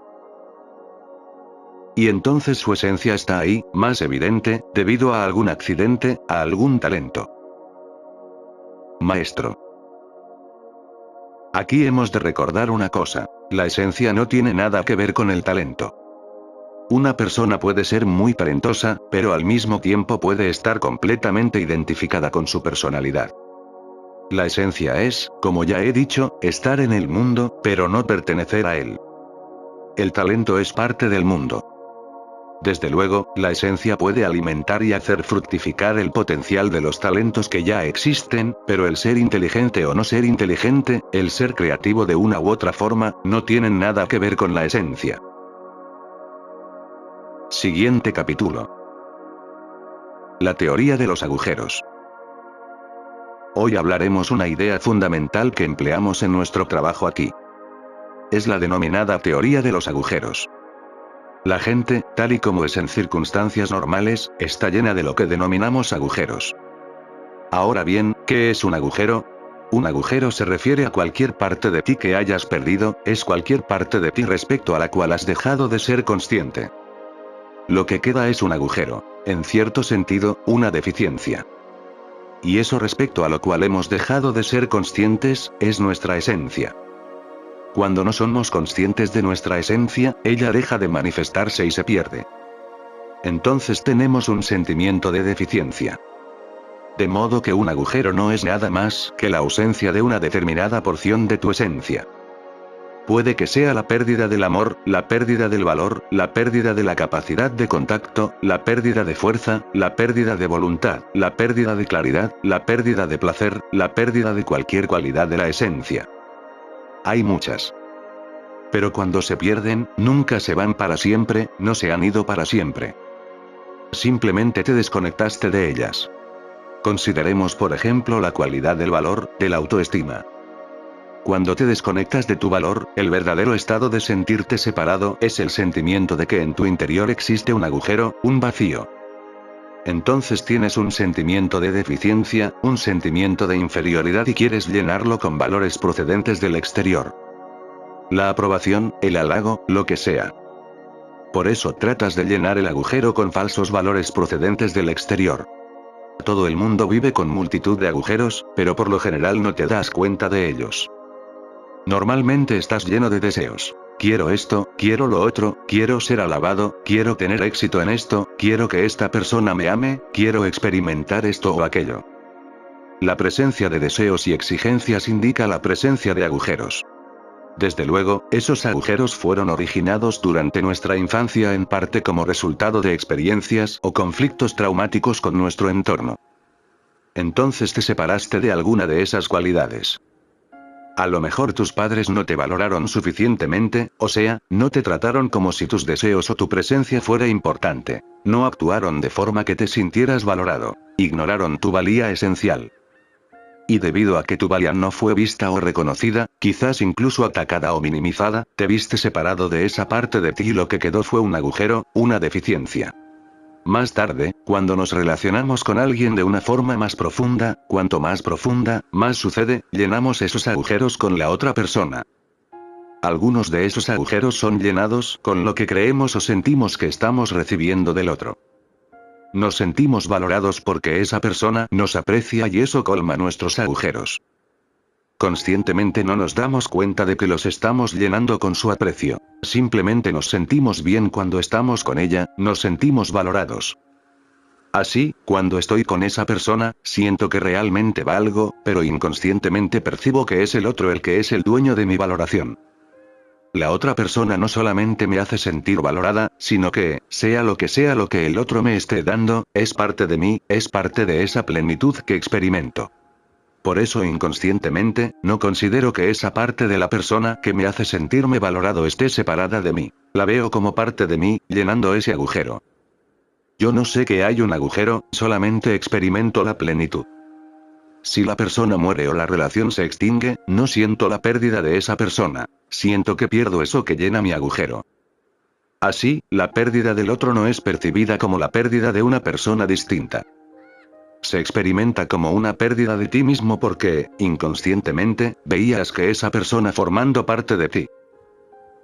Y entonces su esencia está ahí, más evidente, debido a algún accidente, a algún talento. Maestro. Aquí hemos de recordar una cosa, la esencia no tiene nada que ver con el talento. Una persona puede ser muy talentosa, pero al mismo tiempo puede estar completamente identificada con su personalidad. La esencia es, como ya he dicho, estar en el mundo, pero no pertenecer a él. El talento es parte del mundo. Desde luego, la esencia puede alimentar y hacer fructificar el potencial de los talentos que ya existen, pero el ser inteligente o no ser inteligente, el ser creativo de una u otra forma, no tienen nada que ver con la esencia. Siguiente capítulo. La teoría de los agujeros. Hoy hablaremos una idea fundamental que empleamos en nuestro trabajo aquí. Es la denominada teoría de los agujeros. La gente, tal y como es en circunstancias normales, está llena de lo que denominamos agujeros. Ahora bien, ¿qué es un agujero? Un agujero se refiere a cualquier parte de ti que hayas perdido, es cualquier parte de ti respecto a la cual has dejado de ser consciente. Lo que queda es un agujero, en cierto sentido, una deficiencia. Y eso respecto a lo cual hemos dejado de ser conscientes, es nuestra esencia. Cuando no somos conscientes de nuestra esencia, ella deja de manifestarse y se pierde. Entonces tenemos un sentimiento de deficiencia. De modo que un agujero no es nada más que la ausencia de una determinada porción de tu esencia. Puede que sea la pérdida del amor, la pérdida del valor, la pérdida de la capacidad de contacto, la pérdida de fuerza, la pérdida de voluntad, la pérdida de claridad, la pérdida de placer, la pérdida de cualquier cualidad de la esencia. Hay muchas. Pero cuando se pierden, nunca se van para siempre, no se han ido para siempre. Simplemente te desconectaste de ellas. Consideremos por ejemplo la cualidad del valor, de la autoestima. Cuando te desconectas de tu valor, el verdadero estado de sentirte separado es el sentimiento de que en tu interior existe un agujero, un vacío. Entonces tienes un sentimiento de deficiencia, un sentimiento de inferioridad y quieres llenarlo con valores procedentes del exterior. La aprobación, el halago, lo que sea. Por eso tratas de llenar el agujero con falsos valores procedentes del exterior. Todo el mundo vive con multitud de agujeros, pero por lo general no te das cuenta de ellos. Normalmente estás lleno de deseos. Quiero esto, quiero lo otro, quiero ser alabado, quiero tener éxito en esto, quiero que esta persona me ame, quiero experimentar esto o aquello. La presencia de deseos y exigencias indica la presencia de agujeros. Desde luego, esos agujeros fueron originados durante nuestra infancia en parte como resultado de experiencias o conflictos traumáticos con nuestro entorno. Entonces te separaste de alguna de esas cualidades. A lo mejor tus padres no te valoraron suficientemente, o sea, no te trataron como si tus deseos o tu presencia fuera importante. No actuaron de forma que te sintieras valorado. Ignoraron tu valía esencial. Y debido a que tu valía no fue vista o reconocida, quizás incluso atacada o minimizada, te viste separado de esa parte de ti y lo que quedó fue un agujero, una deficiencia. Más tarde, cuando nos relacionamos con alguien de una forma más profunda, cuanto más profunda, más sucede, llenamos esos agujeros con la otra persona. Algunos de esos agujeros son llenados con lo que creemos o sentimos que estamos recibiendo del otro. Nos sentimos valorados porque esa persona nos aprecia y eso colma nuestros agujeros. Conscientemente no nos damos cuenta de que los estamos llenando con su aprecio. Simplemente nos sentimos bien cuando estamos con ella, nos sentimos valorados. Así, cuando estoy con esa persona, siento que realmente valgo, pero inconscientemente percibo que es el otro el que es el dueño de mi valoración. La otra persona no solamente me hace sentir valorada, sino que, sea lo que el otro me esté dando, es parte de mí, es parte de esa plenitud que experimento. Por eso inconscientemente, no considero que esa parte de la persona que me hace sentirme valorado esté separada de mí. La veo como parte de mí, llenando ese agujero. Yo no sé que hay un agujero, solamente experimento la plenitud. Si la persona muere o la relación se extingue, no siento la pérdida de esa persona. Siento que pierdo eso que llena mi agujero. Así, la pérdida del otro no es percibida como la pérdida de una persona distinta. Se experimenta como una pérdida de ti mismo porque, inconscientemente, veías que esa persona formando parte de ti.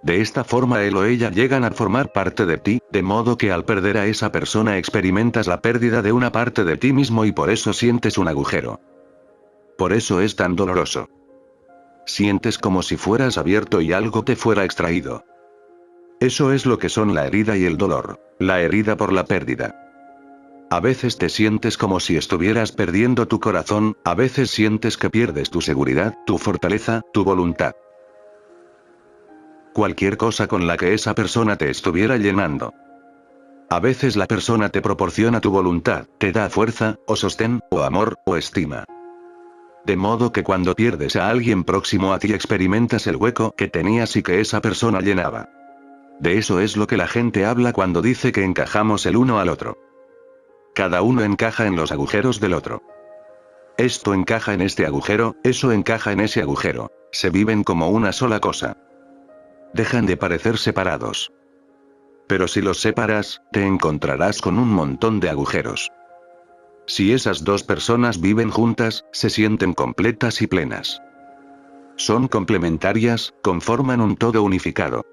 De esta forma él o ella llegan a formar parte de ti, de modo que al perder a esa persona experimentas la pérdida de una parte de ti mismo y por eso sientes un agujero. Por eso es tan doloroso. Sientes como si fueras abierto y algo te fuera extraído. Eso es lo que son la herida y el dolor. La herida por la pérdida. A veces te sientes como si estuvieras perdiendo tu corazón, a veces sientes que pierdes tu seguridad, tu fortaleza, tu voluntad. Cualquier cosa con la que esa persona te estuviera llenando. A veces la persona te proporciona tu voluntad, te da fuerza, o sostén, o amor, o estima. De modo que cuando pierdes a alguien próximo a ti experimentas el hueco que tenías y que esa persona llenaba. De eso es lo que la gente habla cuando dice que encajamos el uno al otro. Cada uno encaja en los agujeros del otro. Esto encaja en este agujero, eso encaja en ese agujero. Se viven como una sola cosa. Dejan de parecer separados. Pero si los separas, te encontrarás con un montón de agujeros. Si esas dos personas viven juntas, se sienten completas y plenas. Son complementarias, conforman un todo unificado.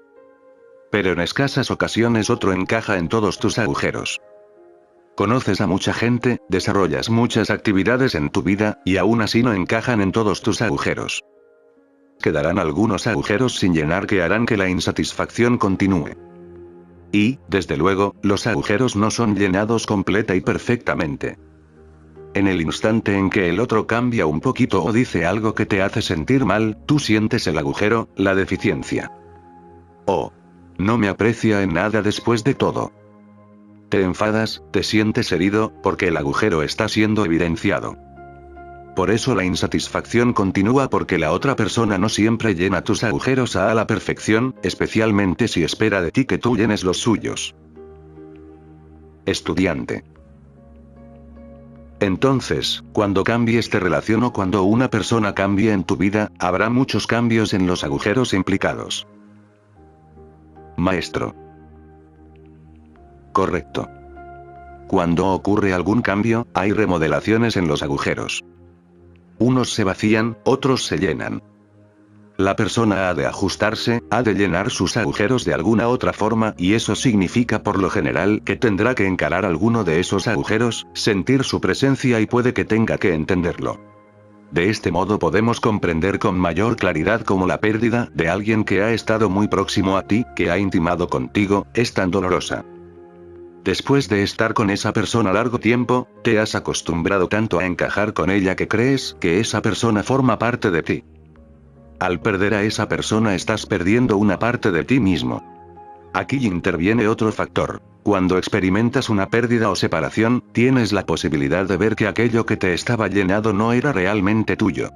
Pero en escasas ocasiones otro encaja en todos tus agujeros. Conoces a mucha gente, desarrollas muchas actividades en tu vida, y aún así no encajan en todos tus agujeros. Quedarán algunos agujeros sin llenar que harán que la insatisfacción continúe. Y, desde luego, los agujeros no son llenados completa y perfectamente. En el instante en que el otro cambia un poquito o dice algo que te hace sentir mal, tú sientes el agujero, la deficiencia. Oh. No me aprecia en nada después de todo. Te enfadas, te sientes herido, porque el agujero está siendo evidenciado. Por eso la insatisfacción continúa porque la otra persona no siempre llena tus agujeros a la perfección, especialmente si espera de ti que tú llenes los suyos. Estudiante. Entonces, cuando cambies de relación o cuando una persona cambie en tu vida, habrá muchos cambios en los agujeros implicados. Maestro. Correcto. Cuando ocurre algún cambio, hay remodelaciones en los agujeros. Unos se vacían, otros se llenan. La persona ha de ajustarse, ha de llenar sus agujeros de alguna otra forma y eso significa por lo general que tendrá que encarar alguno de esos agujeros, sentir su presencia y puede que tenga que entenderlo. De este modo podemos comprender con mayor claridad cómo la pérdida de alguien que ha estado muy próximo a ti, que ha intimado contigo, es tan dolorosa. Después de estar con esa persona largo tiempo, te has acostumbrado tanto a encajar con ella que crees que esa persona forma parte de ti. Al perder a esa persona estás perdiendo una parte de ti mismo. Aquí interviene otro factor. Cuando experimentas una pérdida o separación, tienes la posibilidad de ver que aquello que te estaba llenado no era realmente tuyo.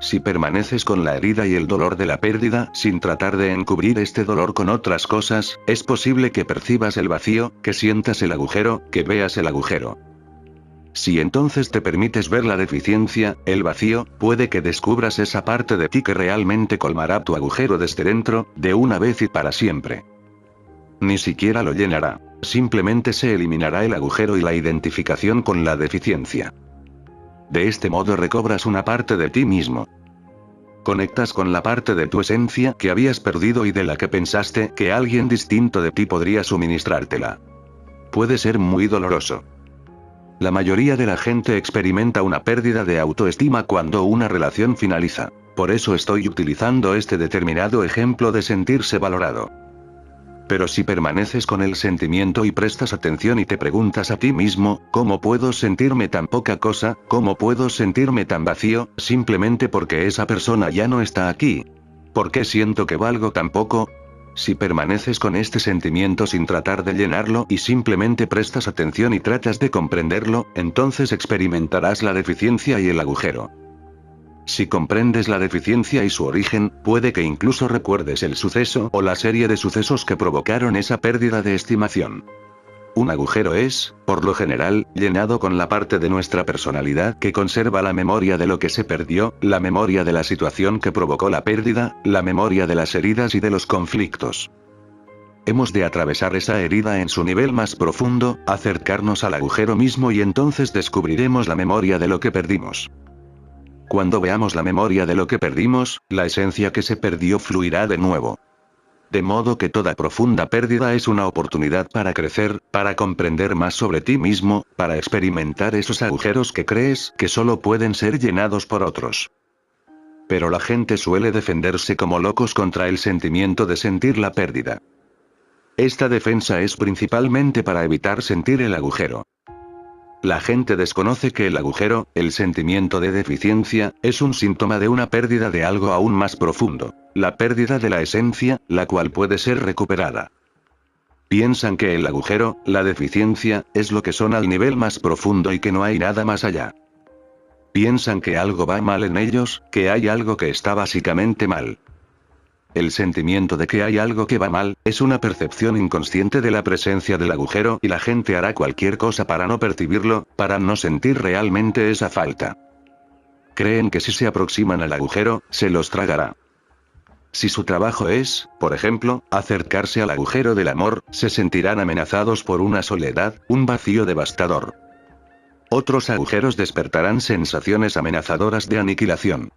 Si permaneces con la herida y el dolor de la pérdida, sin tratar de encubrir este dolor con otras cosas, es posible que percibas el vacío, que sientas el agujero, que veas el agujero. Si entonces te permites ver la deficiencia, el vacío, puede que descubras esa parte de ti que realmente colmará tu agujero desde dentro, de una vez y para siempre. Ni siquiera lo llenará, simplemente se eliminará el agujero y la identificación con la deficiencia. De este modo recobras una parte de ti mismo. Conectas con la parte de tu esencia que habías perdido y de la que pensaste que alguien distinto de ti podría suministrártela. Puede ser muy doloroso. La mayoría de la gente experimenta una pérdida de autoestima cuando una relación finaliza. Por eso estoy utilizando este determinado ejemplo de sentirse valorado. Pero si permaneces con el sentimiento y prestas atención y te preguntas a ti mismo, ¿cómo puedo sentirme tan poca cosa? ¿Cómo puedo sentirme tan vacío, simplemente porque esa persona ya no está aquí? ¿Por qué siento que valgo tan poco? Si permaneces con este sentimiento sin tratar de llenarlo y simplemente prestas atención y tratas de comprenderlo, entonces experimentarás la deficiencia y el agujero. Si comprendes la deficiencia y su origen, puede que incluso recuerdes el suceso o la serie de sucesos que provocaron esa pérdida de estimación. Un agujero es, por lo general, llenado con la parte de nuestra personalidad que conserva la memoria de lo que se perdió, la memoria de la situación que provocó la pérdida, la memoria de las heridas y de los conflictos. Hemos de atravesar esa herida en su nivel más profundo, acercarnos al agujero mismo y entonces descubriremos la memoria de lo que perdimos. Cuando veamos la memoria de lo que perdimos, la esencia que se perdió fluirá de nuevo. De modo que toda profunda pérdida es una oportunidad para crecer, para comprender más sobre ti mismo, para experimentar esos agujeros que crees que solo pueden ser llenados por otros. Pero la gente suele defenderse como locos contra el sentimiento de sentir la pérdida. Esta defensa es principalmente para evitar sentir el agujero. La gente desconoce que el agujero, el sentimiento de deficiencia, es un síntoma de una pérdida de algo aún más profundo, la pérdida de la esencia, la cual puede ser recuperada. Piensan que el agujero, la deficiencia, es lo que son al nivel más profundo y que no hay nada más allá. Piensan que algo va mal en ellos, que hay algo que está básicamente mal. El sentimiento de que hay algo que va mal, es una percepción inconsciente de la presencia del agujero y la gente hará cualquier cosa para no percibirlo, para no sentir realmente esa falta. Creen que si se aproximan al agujero, se los tragará. Si su trabajo es, por ejemplo, acercarse al agujero del amor, se sentirán amenazados por una soledad, un vacío devastador. Otros agujeros despertarán sensaciones amenazadoras de aniquilación.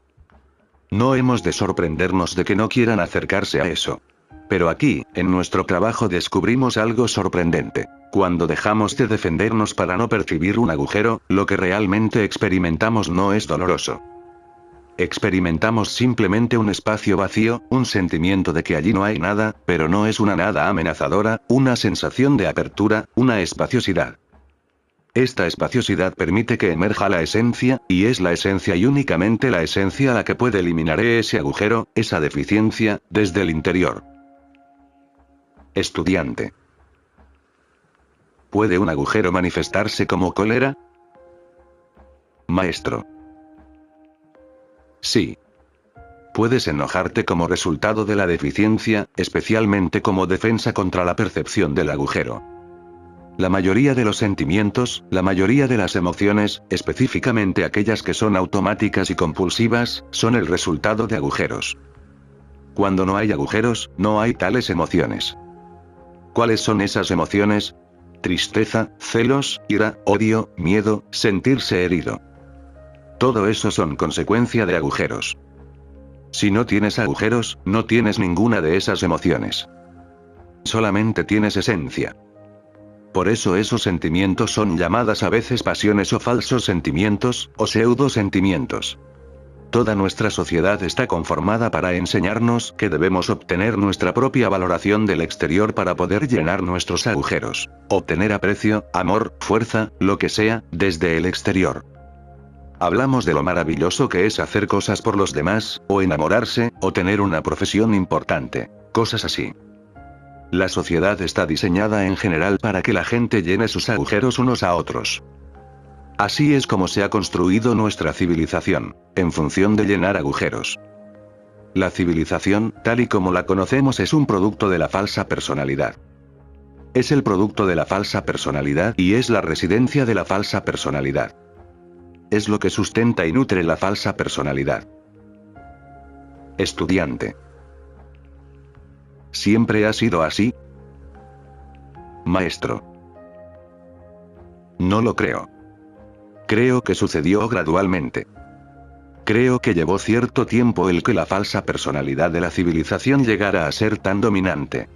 No hemos de sorprendernos de que no quieran acercarse a eso. Pero aquí, en nuestro trabajo descubrimos algo sorprendente. Cuando dejamos de defendernos para no percibir un agujero, lo que realmente experimentamos no es doloroso. Experimentamos simplemente un espacio vacío, un sentimiento de que allí no hay nada, pero no es una nada amenazadora, una sensación de apertura, una espaciosidad. Esta espaciosidad permite que emerja la esencia, y es la esencia y únicamente la esencia la que puede eliminar ese agujero, esa deficiencia, desde el interior. Estudiante. ¿Puede un agujero manifestarse como cólera? Maestro. Sí. Puedes enojarte como resultado de la deficiencia, especialmente como defensa contra la percepción del agujero. La mayoría de los sentimientos, la mayoría de las emociones, específicamente aquellas que son automáticas y compulsivas, son el resultado de agujeros. Cuando no hay agujeros, no hay tales emociones. ¿Cuáles son esas emociones? Tristeza, celos, ira, odio, miedo, sentirse herido. Todo eso son consecuencia de agujeros. Si no tienes agujeros, no tienes ninguna de esas emociones. Solamente tienes esencia. Por eso esos sentimientos son llamadas a veces pasiones o falsos sentimientos, o pseudo sentimientos. Toda nuestra sociedad está conformada para enseñarnos que debemos obtener nuestra propia valoración del exterior para poder llenar nuestros agujeros. Obtener aprecio, amor, fuerza, lo que sea, desde el exterior. Hablamos de lo maravilloso que es hacer cosas por los demás, o enamorarse, o tener una profesión importante. Cosas así. La sociedad está diseñada en general para que la gente llene sus agujeros unos a otros. Así es como se ha construido nuestra civilización, en función de llenar agujeros. La civilización, tal y como la conocemos, es un producto de la falsa personalidad. Es el producto de la falsa personalidad y es la residencia de la falsa personalidad. Es lo que sustenta y nutre la falsa personalidad. Estudiante. ¿Siempre ha sido así? Maestro. No lo creo. Creo que sucedió gradualmente. Creo que llevó cierto tiempo el que la falsa personalidad de la civilización llegara a ser tan dominante.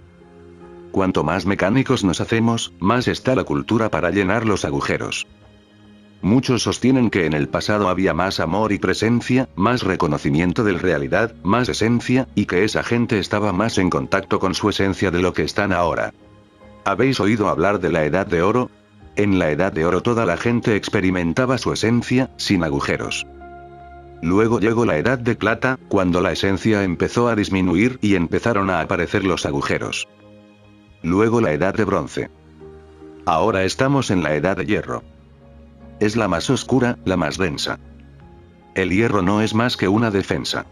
Cuanto más mecánicos nos hacemos, más está la cultura para llenar los agujeros. Muchos sostienen que en el pasado había más amor y presencia, más reconocimiento de la realidad, más esencia, y que esa gente estaba más en contacto con su esencia de lo que están ahora. ¿Habéis oído hablar de la Edad de Oro? En la Edad de Oro toda la gente experimentaba su esencia, sin agujeros. Luego llegó la Edad de Plata, cuando la esencia empezó a disminuir y empezaron a aparecer los agujeros. Luego la Edad de Bronce. Ahora estamos en la Edad de Hierro. Es la más oscura, la más densa. el hierro no es más que una defensa.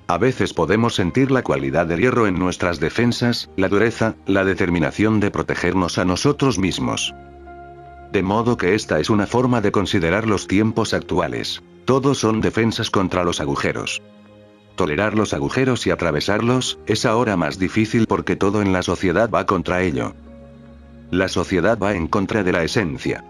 A veces podemos sentir la cualidad del hierro en nuestras defensas, la dureza, la determinación de protegernos a nosotros mismos. De modo que esta es una forma de considerar los tiempos actuales. Todos son defensas contra los agujeros. Tolerar los agujeros y atravesarlos, es ahora más difícil porque todo en la sociedad va contra ello. La sociedad va en contra de la esencia.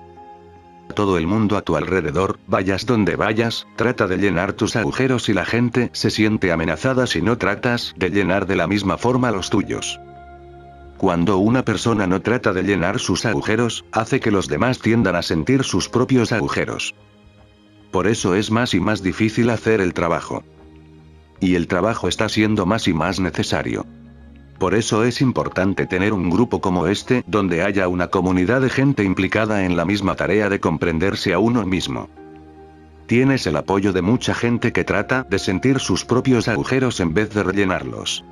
Todo el mundo a tu alrededor, vayas donde vayas, trata de llenar tus agujeros y la gente se siente amenazada si no tratas de llenar de la misma forma los tuyos. Cuando una persona no trata de llenar sus agujeros, hace que los demás tiendan a sentir sus propios agujeros. Por eso es más y más difícil hacer el trabajo. Y el trabajo está siendo más y más necesario. Por eso es importante tener un grupo como este, donde haya una comunidad de gente implicada en la misma tarea de comprenderse a uno mismo. Tienes el apoyo de mucha gente que trata de sentir sus propios agujeros en vez de rellenarlos.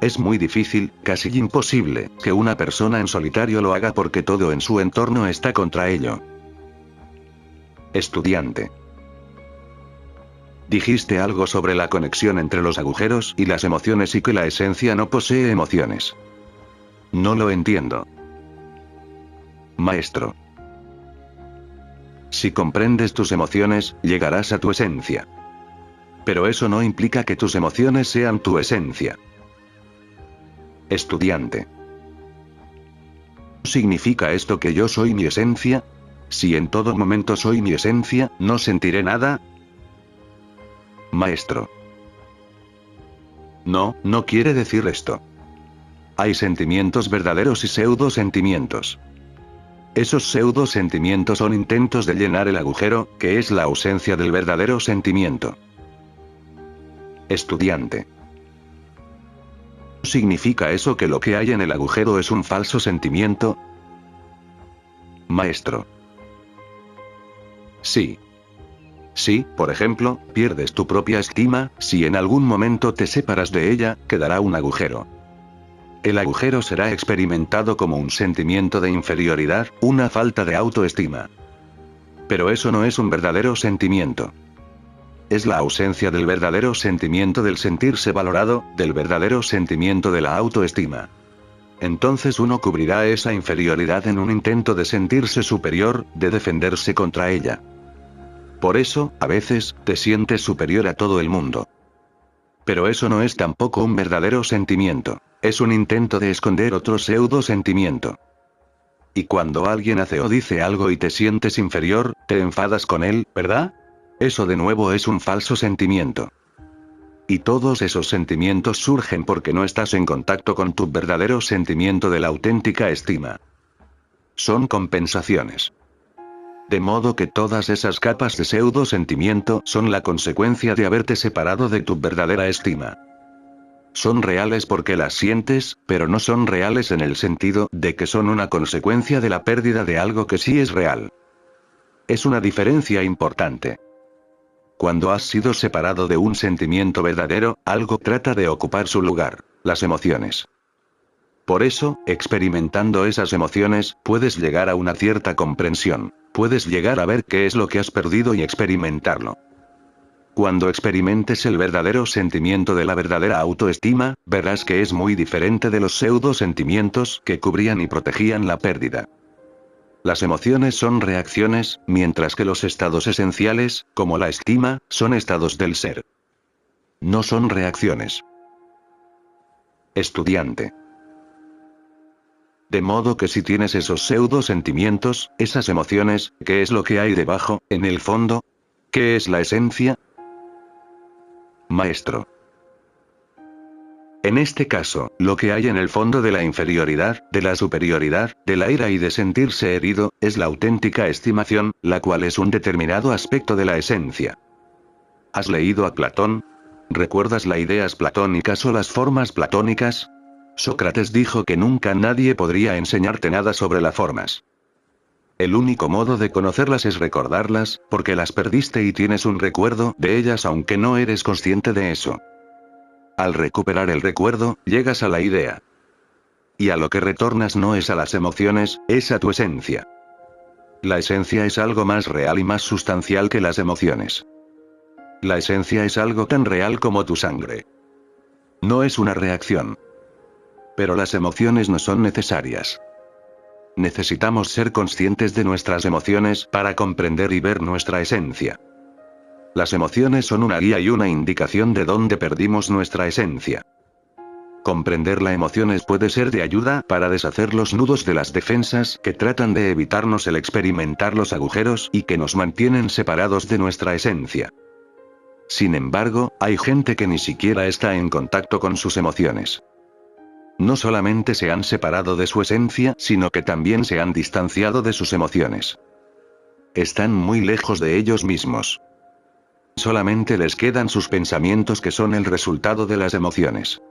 Es muy difícil, casi imposible, que una persona en solitario lo haga porque todo en su entorno está contra ello. Estudiante. Dijiste algo sobre la conexión entre los agujeros y las emociones y que la esencia no posee emociones. No lo entiendo. Maestro. Si comprendes tus emociones, llegarás a tu esencia. Pero eso no implica que tus emociones sean tu esencia. Estudiante. ¿Significa esto que yo soy mi esencia? Si en todo momento soy mi esencia, ¿no sentiré nada? Maestro. No, no quiere decir esto. Hay sentimientos verdaderos y pseudo-sentimientos. Esos pseudo-sentimientos son intentos de llenar el agujero, que es la ausencia del verdadero sentimiento. Estudiante. ¿Significa eso que lo que hay en el agujero es un falso sentimiento? Maestro. Sí. Si, por ejemplo, pierdes tu propia estima, si en algún momento te separas de ella, quedará un agujero. El agujero será experimentado como un sentimiento de inferioridad, una falta de autoestima. Pero eso no es un verdadero sentimiento. Es la ausencia del verdadero sentimiento del sentirse valorado, del verdadero sentimiento de la autoestima. Entonces uno cubrirá esa inferioridad en un intento de sentirse superior, de defenderse contra ella. Por eso, a veces, te sientes superior a todo el mundo. Pero eso no es tampoco un verdadero sentimiento. Es un intento de esconder otro pseudo sentimiento. Y cuando alguien hace o dice algo y te sientes inferior, te enfadas con él, ¿verdad? Eso de nuevo es un falso sentimiento. Y todos esos sentimientos surgen porque no estás en contacto con tu verdadero sentimiento de la auténtica estima. Son compensaciones. De modo que todas esas capas de pseudo sentimiento son la consecuencia de haberte separado de tu verdadera estima. Son reales porque las sientes, pero no son reales en el sentido de que son una consecuencia de la pérdida de algo que sí es real. Es una diferencia importante. Cuando has sido separado de un sentimiento verdadero, algo trata de ocupar su lugar, las emociones. Por eso, experimentando esas emociones, puedes llegar a una cierta comprensión. Puedes llegar a ver qué es lo que has perdido y experimentarlo. Cuando experimentes el verdadero sentimiento de la verdadera autoestima, verás que es muy diferente de los pseudo sentimientos que cubrían y protegían la pérdida. Las emociones son reacciones, mientras que los estados esenciales, como la estima, son estados del ser. No son reacciones. Estudiante. De modo que si tienes esos pseudo sentimientos, esas emociones, ¿qué es lo que hay debajo, en el fondo? ¿Qué es la esencia? Maestro. En este caso, lo que hay en el fondo de la inferioridad, de la superioridad, de la ira y de sentirse herido, es la auténtica estimación, la cual es un determinado aspecto de la esencia. ¿Has leído a Platón? ¿Recuerdas las ideas platónicas o las formas platónicas? Sócrates dijo que nunca nadie podría enseñarte nada sobre las formas. El único modo de conocerlas es recordarlas, porque las perdiste y tienes un recuerdo de ellas aunque no eres consciente de eso. Al recuperar el recuerdo, llegas a la idea. Y a lo que retornas no es a las emociones, es a tu esencia. La esencia es algo más real y más sustancial que las emociones. La esencia es algo tan real como tu sangre. No es una reacción. Pero las emociones no son necesarias. Necesitamos ser conscientes de nuestras emociones para comprender y ver nuestra esencia. Las emociones son una guía y una indicación de dónde perdimos nuestra esencia. Comprender las emociones puede ser de ayuda para deshacer los nudos de las defensas que tratan de evitarnos el experimentar los agujeros y que nos mantienen separados de nuestra esencia. Sin embargo, hay gente que ni siquiera está en contacto con sus emociones. No solamente se han separado de su esencia, sino que también se han distanciado de sus emociones. Están muy lejos de ellos mismos. Solamente les quedan sus pensamientos que son el resultado de las emociones.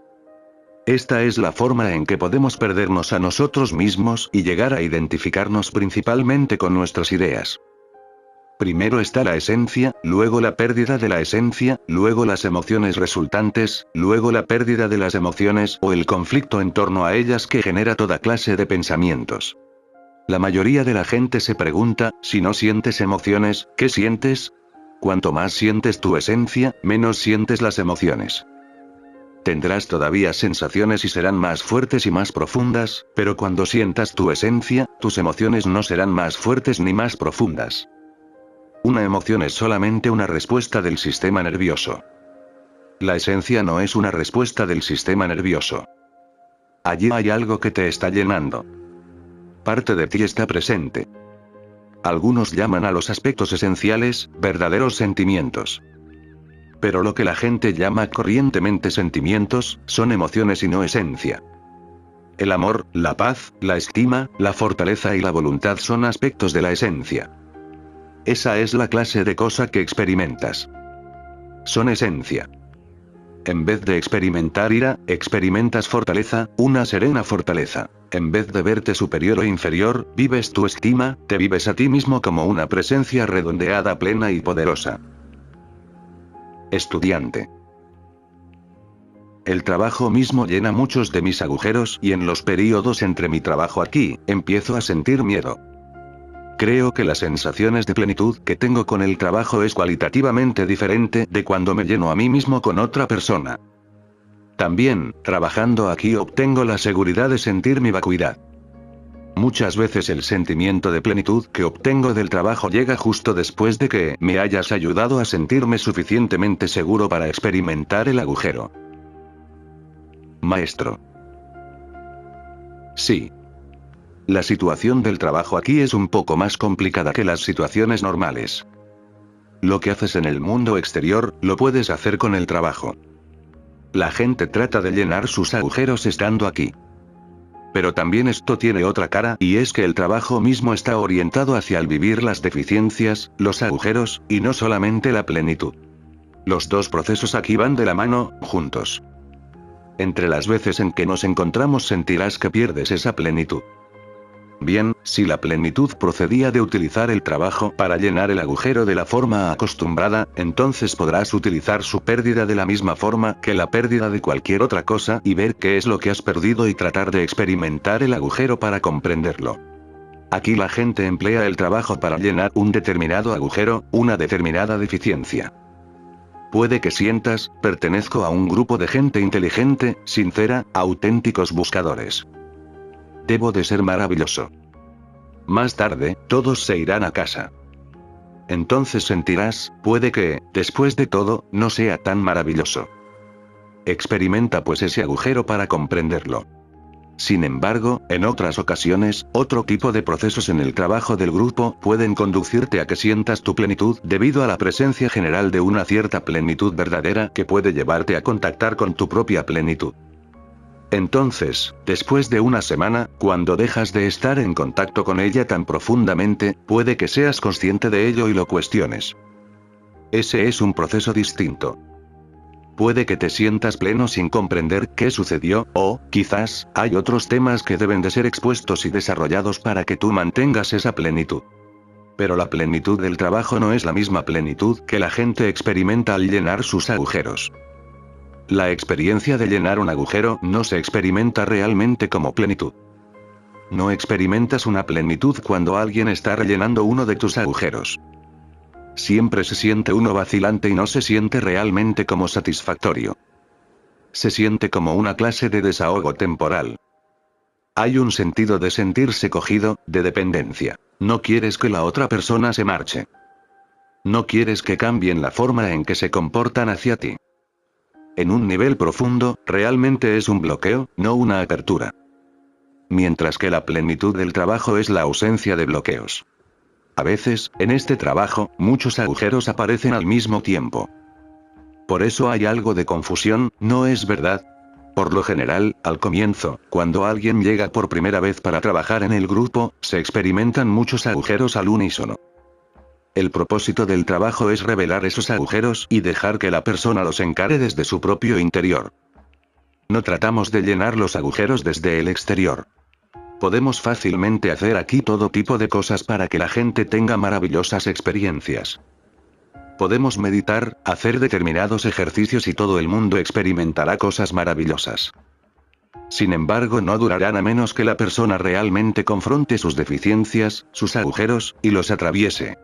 Esta es la forma en que podemos perdernos a nosotros mismos y llegar a identificarnos principalmente con nuestras ideas. Primero está la esencia, luego la pérdida de la esencia, luego las emociones resultantes, luego la pérdida de las emociones o el conflicto en torno a ellas que genera toda clase de pensamientos. La mayoría de la gente se pregunta, si no sientes emociones, ¿qué sientes? Cuanto más sientes tu esencia, menos sientes las emociones. Tendrás todavía sensaciones y serán más fuertes y más profundas, pero cuando sientas tu esencia, tus emociones no serán más fuertes ni más profundas. Una emoción es solamente una respuesta del sistema nervioso. La esencia no es una respuesta del sistema nervioso. Allí hay algo que te está llenando. Parte de ti está presente. Algunos llaman a los aspectos esenciales, verdaderos sentimientos. Pero lo que la gente llama corrientemente sentimientos, son emociones y no esencia. El amor, la paz, la estima, la fortaleza y la voluntad son aspectos de la esencia. Esa es la clase de cosa que experimentas. Son esencia. En vez de experimentar ira, experimentas fortaleza, una serena fortaleza. En vez de verte superior o inferior, vives tu estima, te vives a ti mismo como una presencia redondeada, plena y poderosa. Estudiante. El trabajo mismo llena muchos de mis agujeros y en los períodos entre mi trabajo aquí, empiezo a sentir miedo. Creo que las sensaciones de plenitud que tengo con el trabajo es cualitativamente diferente de cuando me lleno a mí mismo con otra persona. También, trabajando aquí obtengo la seguridad de sentir mi vacuidad. Muchas veces el sentimiento de plenitud que obtengo del trabajo llega justo después de que me hayas ayudado a sentirme suficientemente seguro para experimentar el agujero. Maestro. Sí. La situación del trabajo aquí es un poco más complicada que las situaciones normales. Lo que haces en el mundo exterior, lo puedes hacer con el trabajo. La gente trata de llenar sus agujeros estando aquí. Pero también esto tiene otra cara, y es que el trabajo mismo está orientado hacia el vivir las deficiencias, los agujeros, y no solamente la plenitud. Los dos procesos aquí van de la mano, juntos. Entre las veces en que nos encontramos sentirás que pierdes esa plenitud. Bien, si la plenitud procedía de utilizar el trabajo para llenar el agujero de la forma acostumbrada, entonces podrás utilizar su pérdida de la misma forma que la pérdida de cualquier otra cosa y ver qué es lo que has perdido y tratar de experimentar el agujero para comprenderlo. Aquí la gente emplea el trabajo para llenar un determinado agujero, una determinada deficiencia. Puede que sientas, pertenezco a un grupo de gente inteligente, sincera, auténticos buscadores. Debo de ser maravilloso. Más tarde, todos se irán a casa. Entonces sentirás, puede que, después de todo, no sea tan maravilloso. Experimenta pues ese agujero para comprenderlo. Sin embargo, en otras ocasiones, otro tipo de procesos en el trabajo del grupo pueden conducirte a que sientas tu plenitud debido a la presencia general de una cierta plenitud verdadera que puede llevarte a contactar con tu propia plenitud. Entonces, después de una semana, cuando dejas de estar en contacto con ella tan profundamente, puede que seas consciente de ello y lo cuestiones. Ese es un proceso distinto. Puede que te sientas pleno sin comprender qué sucedió, o, quizás, hay otros temas que deben de ser expuestos y desarrollados para que tú mantengas esa plenitud. Pero la plenitud del trabajo no es la misma plenitud que la gente experimenta al llenar sus agujeros. La experiencia de llenar un agujero no se experimenta realmente como plenitud. No experimentas una plenitud cuando alguien está rellenando uno de tus agujeros. Siempre se siente uno vacilante y no se siente realmente como satisfactorio. Se siente como una clase de desahogo temporal. Hay un sentido de sentirse cogido, de dependencia. No quieres que la otra persona se marche. No quieres que cambien la forma en que se comportan hacia ti. En un nivel profundo, realmente es un bloqueo, no una apertura. Mientras que la plenitud del trabajo es la ausencia de bloqueos. A veces, en este trabajo, muchos agujeros aparecen al mismo tiempo. Por eso hay algo de confusión, ¿no es verdad? Por lo general, al comienzo, cuando alguien llega por primera vez para trabajar en el grupo, se experimentan muchos agujeros al unísono. El propósito del trabajo es revelar esos agujeros y dejar que la persona los encare desde su propio interior. No tratamos de llenar los agujeros desde el exterior. Podemos fácilmente hacer aquí todo tipo de cosas para que la gente tenga maravillosas experiencias. Podemos meditar, hacer determinados ejercicios y todo el mundo experimentará cosas maravillosas. Sin embargo, no durarán a menos que la persona realmente confronte sus deficiencias, sus agujeros, y los atraviese.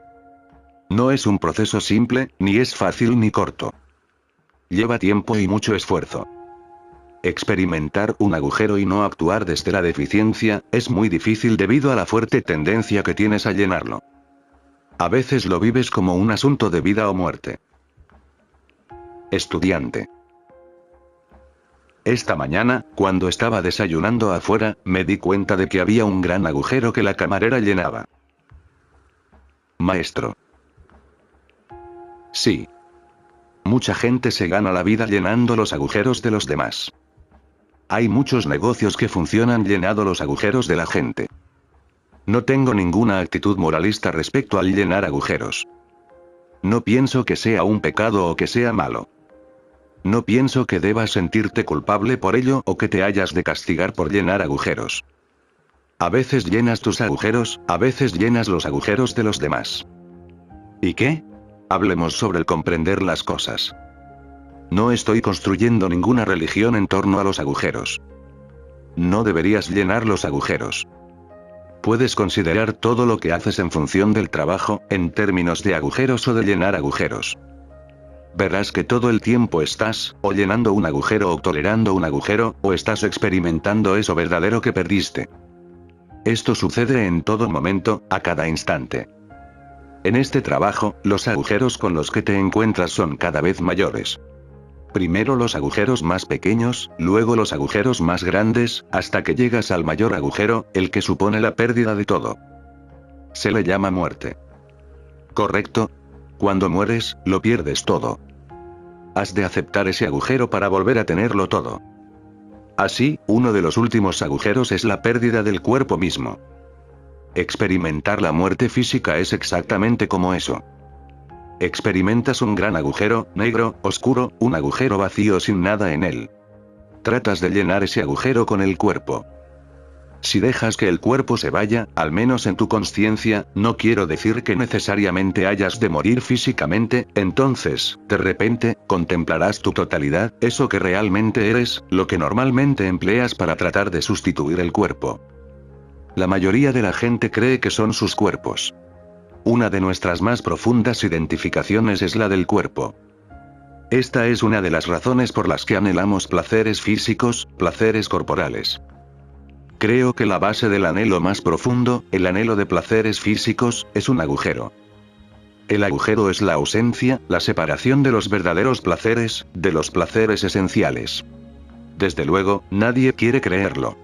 No es un proceso simple, ni es fácil ni corto. Lleva tiempo y mucho esfuerzo. Experimentar un agujero y no actuar desde la deficiencia, es muy difícil debido a la fuerte tendencia que tienes a llenarlo. A veces lo vives como un asunto de vida o muerte. Estudiante. Esta mañana, cuando estaba desayunando afuera, me di cuenta de que había un gran agujero que la camarera llenaba. Maestro. Sí. Mucha gente se gana la vida llenando los agujeros de los demás. Hay muchos negocios que funcionan llenando los agujeros de la gente. No tengo ninguna actitud moralista respecto al llenar agujeros. No pienso que sea un pecado o que sea malo. No pienso que debas sentirte culpable por ello o que te hayas de castigar por llenar agujeros. A veces llenas tus agujeros, a veces llenas los agujeros de los demás. ¿Y qué? Hablemos sobre el comprender las cosas. No estoy construyendo ninguna religión en torno a los agujeros. No deberías llenar los agujeros. Puedes considerar todo lo que haces en función del trabajo, en términos de agujeros o de llenar agujeros. Verás que todo el tiempo estás, o llenando un agujero o tolerando un agujero, o estás experimentando eso verdadero que perdiste. Esto sucede en todo momento, a cada instante. En este trabajo, los agujeros con los que te encuentras son cada vez mayores. Primero los agujeros más pequeños, luego los agujeros más grandes, hasta que llegas al mayor agujero, el que supone la pérdida de todo. Se le llama muerte. ¿Correcto? Cuando mueres, lo pierdes todo. Has de aceptar ese agujero para volver a tenerlo todo. Así, uno de los últimos agujeros es la pérdida del cuerpo mismo. Experimentar la muerte física es exactamente como eso. Experimentas un gran agujero, negro, oscuro, un agujero vacío sin nada en él. Tratas de llenar ese agujero con el cuerpo. Si dejas que el cuerpo se vaya, al menos en tu conciencia, no quiero decir que necesariamente hayas de morir físicamente, entonces, de repente, contemplarás tu totalidad, eso que realmente eres, lo que normalmente empleas para tratar de sustituir el cuerpo. La mayoría de la gente cree que son sus cuerpos. Una de nuestras más profundas identificaciones es la del cuerpo. Esta es una de las razones por las que anhelamos placeres físicos, placeres corporales. Creo que la base del anhelo más profundo, el anhelo de placeres físicos, es un agujero. El agujero es la ausencia, la separación de los verdaderos placeres, de los placeres esenciales. Desde luego, nadie quiere creerlo.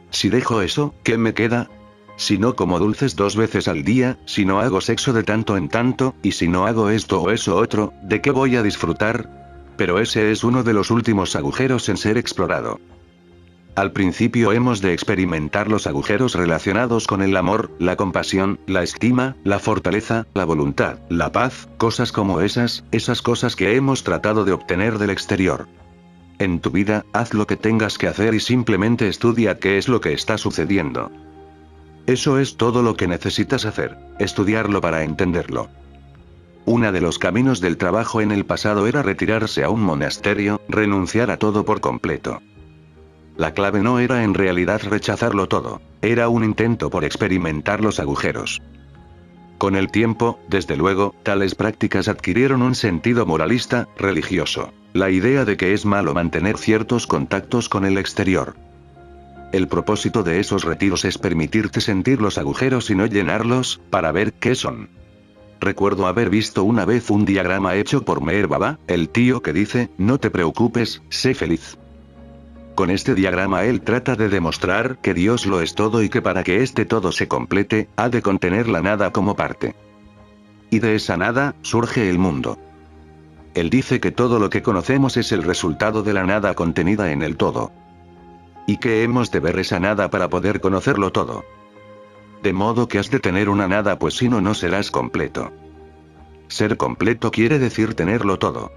Si dejo eso, ¿qué me queda? Si no como dulces 2 veces al día, si no hago sexo de tanto en tanto, y si no hago esto o eso otro, ¿de qué voy a disfrutar? Pero ese es uno de los últimos agujeros en ser explorado. Al principio hemos de experimentar los agujeros relacionados con el amor, la compasión, la estima, la fortaleza, la voluntad, la paz, cosas como esas cosas que hemos tratado de obtener del exterior. En tu vida, haz lo que tengas que hacer y simplemente estudia qué es lo que está sucediendo. Eso es todo lo que necesitas hacer, estudiarlo para entenderlo. Uno de los caminos del trabajo en el pasado era retirarse a un monasterio, renunciar a todo por completo. La clave no era en realidad rechazarlo todo, era un intento por experimentar los agujeros. Con el tiempo, desde luego, tales prácticas adquirieron un sentido moralista, religioso. La idea de que es malo mantener ciertos contactos con el exterior. El propósito de esos retiros es permitirte sentir los agujeros y no llenarlos, para ver qué son. Recuerdo haber visto una vez un diagrama hecho por Meher Baba, el tío que dice, no te preocupes, sé feliz. Con este diagrama él trata de demostrar que Dios lo es todo y que para que este todo se complete, ha de contener la nada como parte. Y de esa nada, surge el mundo. Él dice que todo lo que conocemos es el resultado de la nada contenida en el todo. Y que hemos de ver esa nada para poder conocerlo todo. De modo que has de tener una nada, pues si no, no serás completo. Ser completo quiere decir tenerlo todo.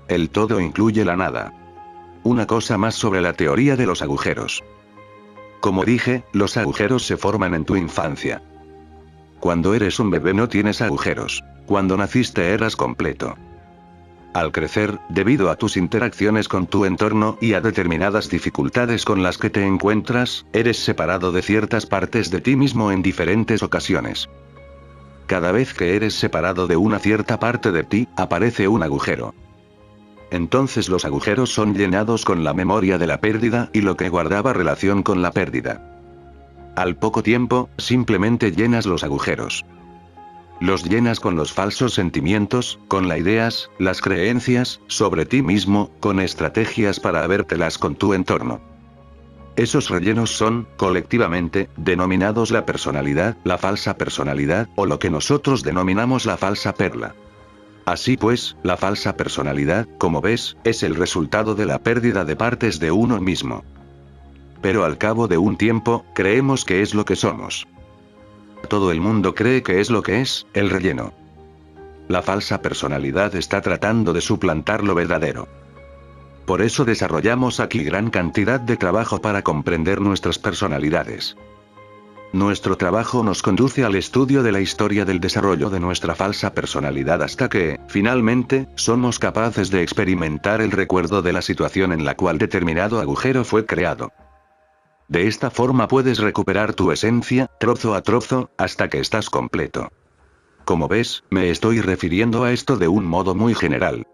El todo incluye la nada. Una cosa más sobre la teoría de los agujeros. Como dije, los agujeros se forman en tu infancia. Cuando eres un bebé no tienes agujeros. Cuando naciste eras completo. Al crecer, debido a tus interacciones con tu entorno y a determinadas dificultades con las que te encuentras, eres separado de ciertas partes de ti mismo en diferentes ocasiones. Cada vez que eres separado de una cierta parte de ti, aparece un agujero. Entonces los agujeros son llenados con la memoria de la pérdida y lo que guardaba relación con la pérdida. Al poco tiempo, simplemente llenas los agujeros. Los llenas con los falsos sentimientos, con las ideas, las creencias, sobre ti mismo, con estrategias para habértelas con tu entorno. Esos rellenos son, colectivamente, denominados la personalidad, la falsa personalidad, o lo que nosotros denominamos la falsa perla. Así pues, la falsa personalidad, como ves, es el resultado de la pérdida de partes de uno mismo. Pero al cabo de un tiempo, creemos que es lo que somos. Todo el mundo cree que es lo que es, el relleno. La falsa personalidad está tratando de suplantar lo verdadero. Por eso desarrollamos aquí gran cantidad de trabajo para comprender nuestras personalidades. Nuestro trabajo nos conduce al estudio de la historia del desarrollo de nuestra falsa personalidad hasta que, finalmente, somos capaces de experimentar el recuerdo de la situación en la cual determinado agujero fue creado. De esta forma puedes recuperar tu esencia, trozo a trozo, hasta que estás completo. Como ves, me estoy refiriendo a esto de un modo muy general.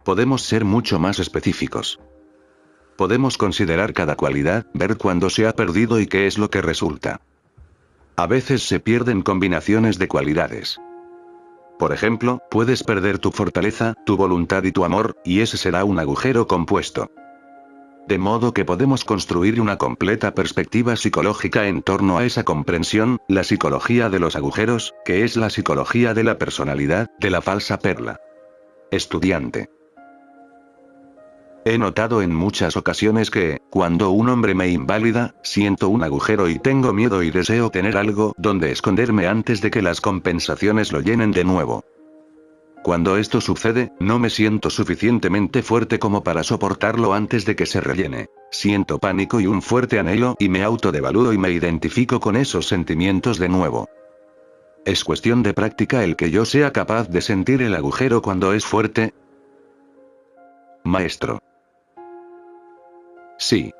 Podemos ser mucho más específicos. Podemos considerar cada cualidad, ver cuándo se ha perdido y qué es lo que resulta. A veces se pierden combinaciones de cualidades. Por ejemplo, puedes perder tu fortaleza, tu voluntad y tu amor, y ese será un agujero compuesto. De modo que podemos construir una completa perspectiva psicológica en torno a esa comprensión, la psicología de los agujeros, que es la psicología de la personalidad, de la falsa perla. Estudiante. He notado en muchas ocasiones que, cuando un hombre me invalida, siento un agujero y tengo miedo y deseo tener algo donde esconderme antes de que las compensaciones lo llenen de nuevo. Cuando esto sucede, no me siento suficientemente fuerte como para soportarlo antes de que se rellene. Siento pánico y un fuerte anhelo y me autodevalúo y me identifico con esos sentimientos de nuevo. ¿Es cuestión de práctica el que yo sea capaz de sentir el agujero cuando es fuerte? Maestro. Sí.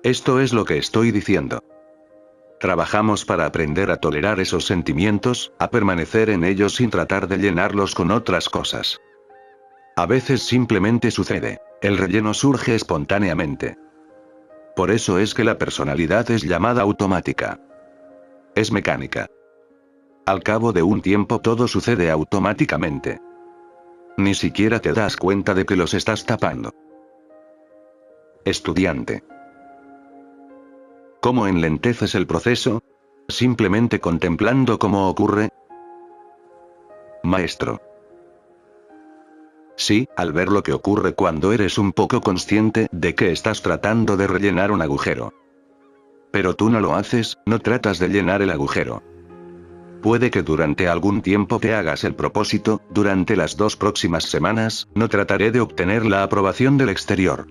Esto es lo que estoy diciendo. Trabajamos para aprender a tolerar esos sentimientos, a permanecer en ellos sin tratar de llenarlos con otras cosas. A veces simplemente sucede. El relleno surge espontáneamente. Por eso es que la personalidad es llamada automática. Es mecánica. Al cabo de un tiempo todo sucede automáticamente. Ni siquiera te das cuenta de que los estás tapando. Estudiante. ¿Cómo enlenteces el proceso? ¿Simplemente contemplando cómo ocurre? Maestro. Sí, al ver lo que ocurre cuando eres un poco consciente de que estás tratando de rellenar un agujero. Pero tú no lo haces, no tratas de llenar el agujero. Puede que durante algún tiempo te hagas el propósito, durante las 2 próximas semanas, no trataré de obtener la aprobación del exterior.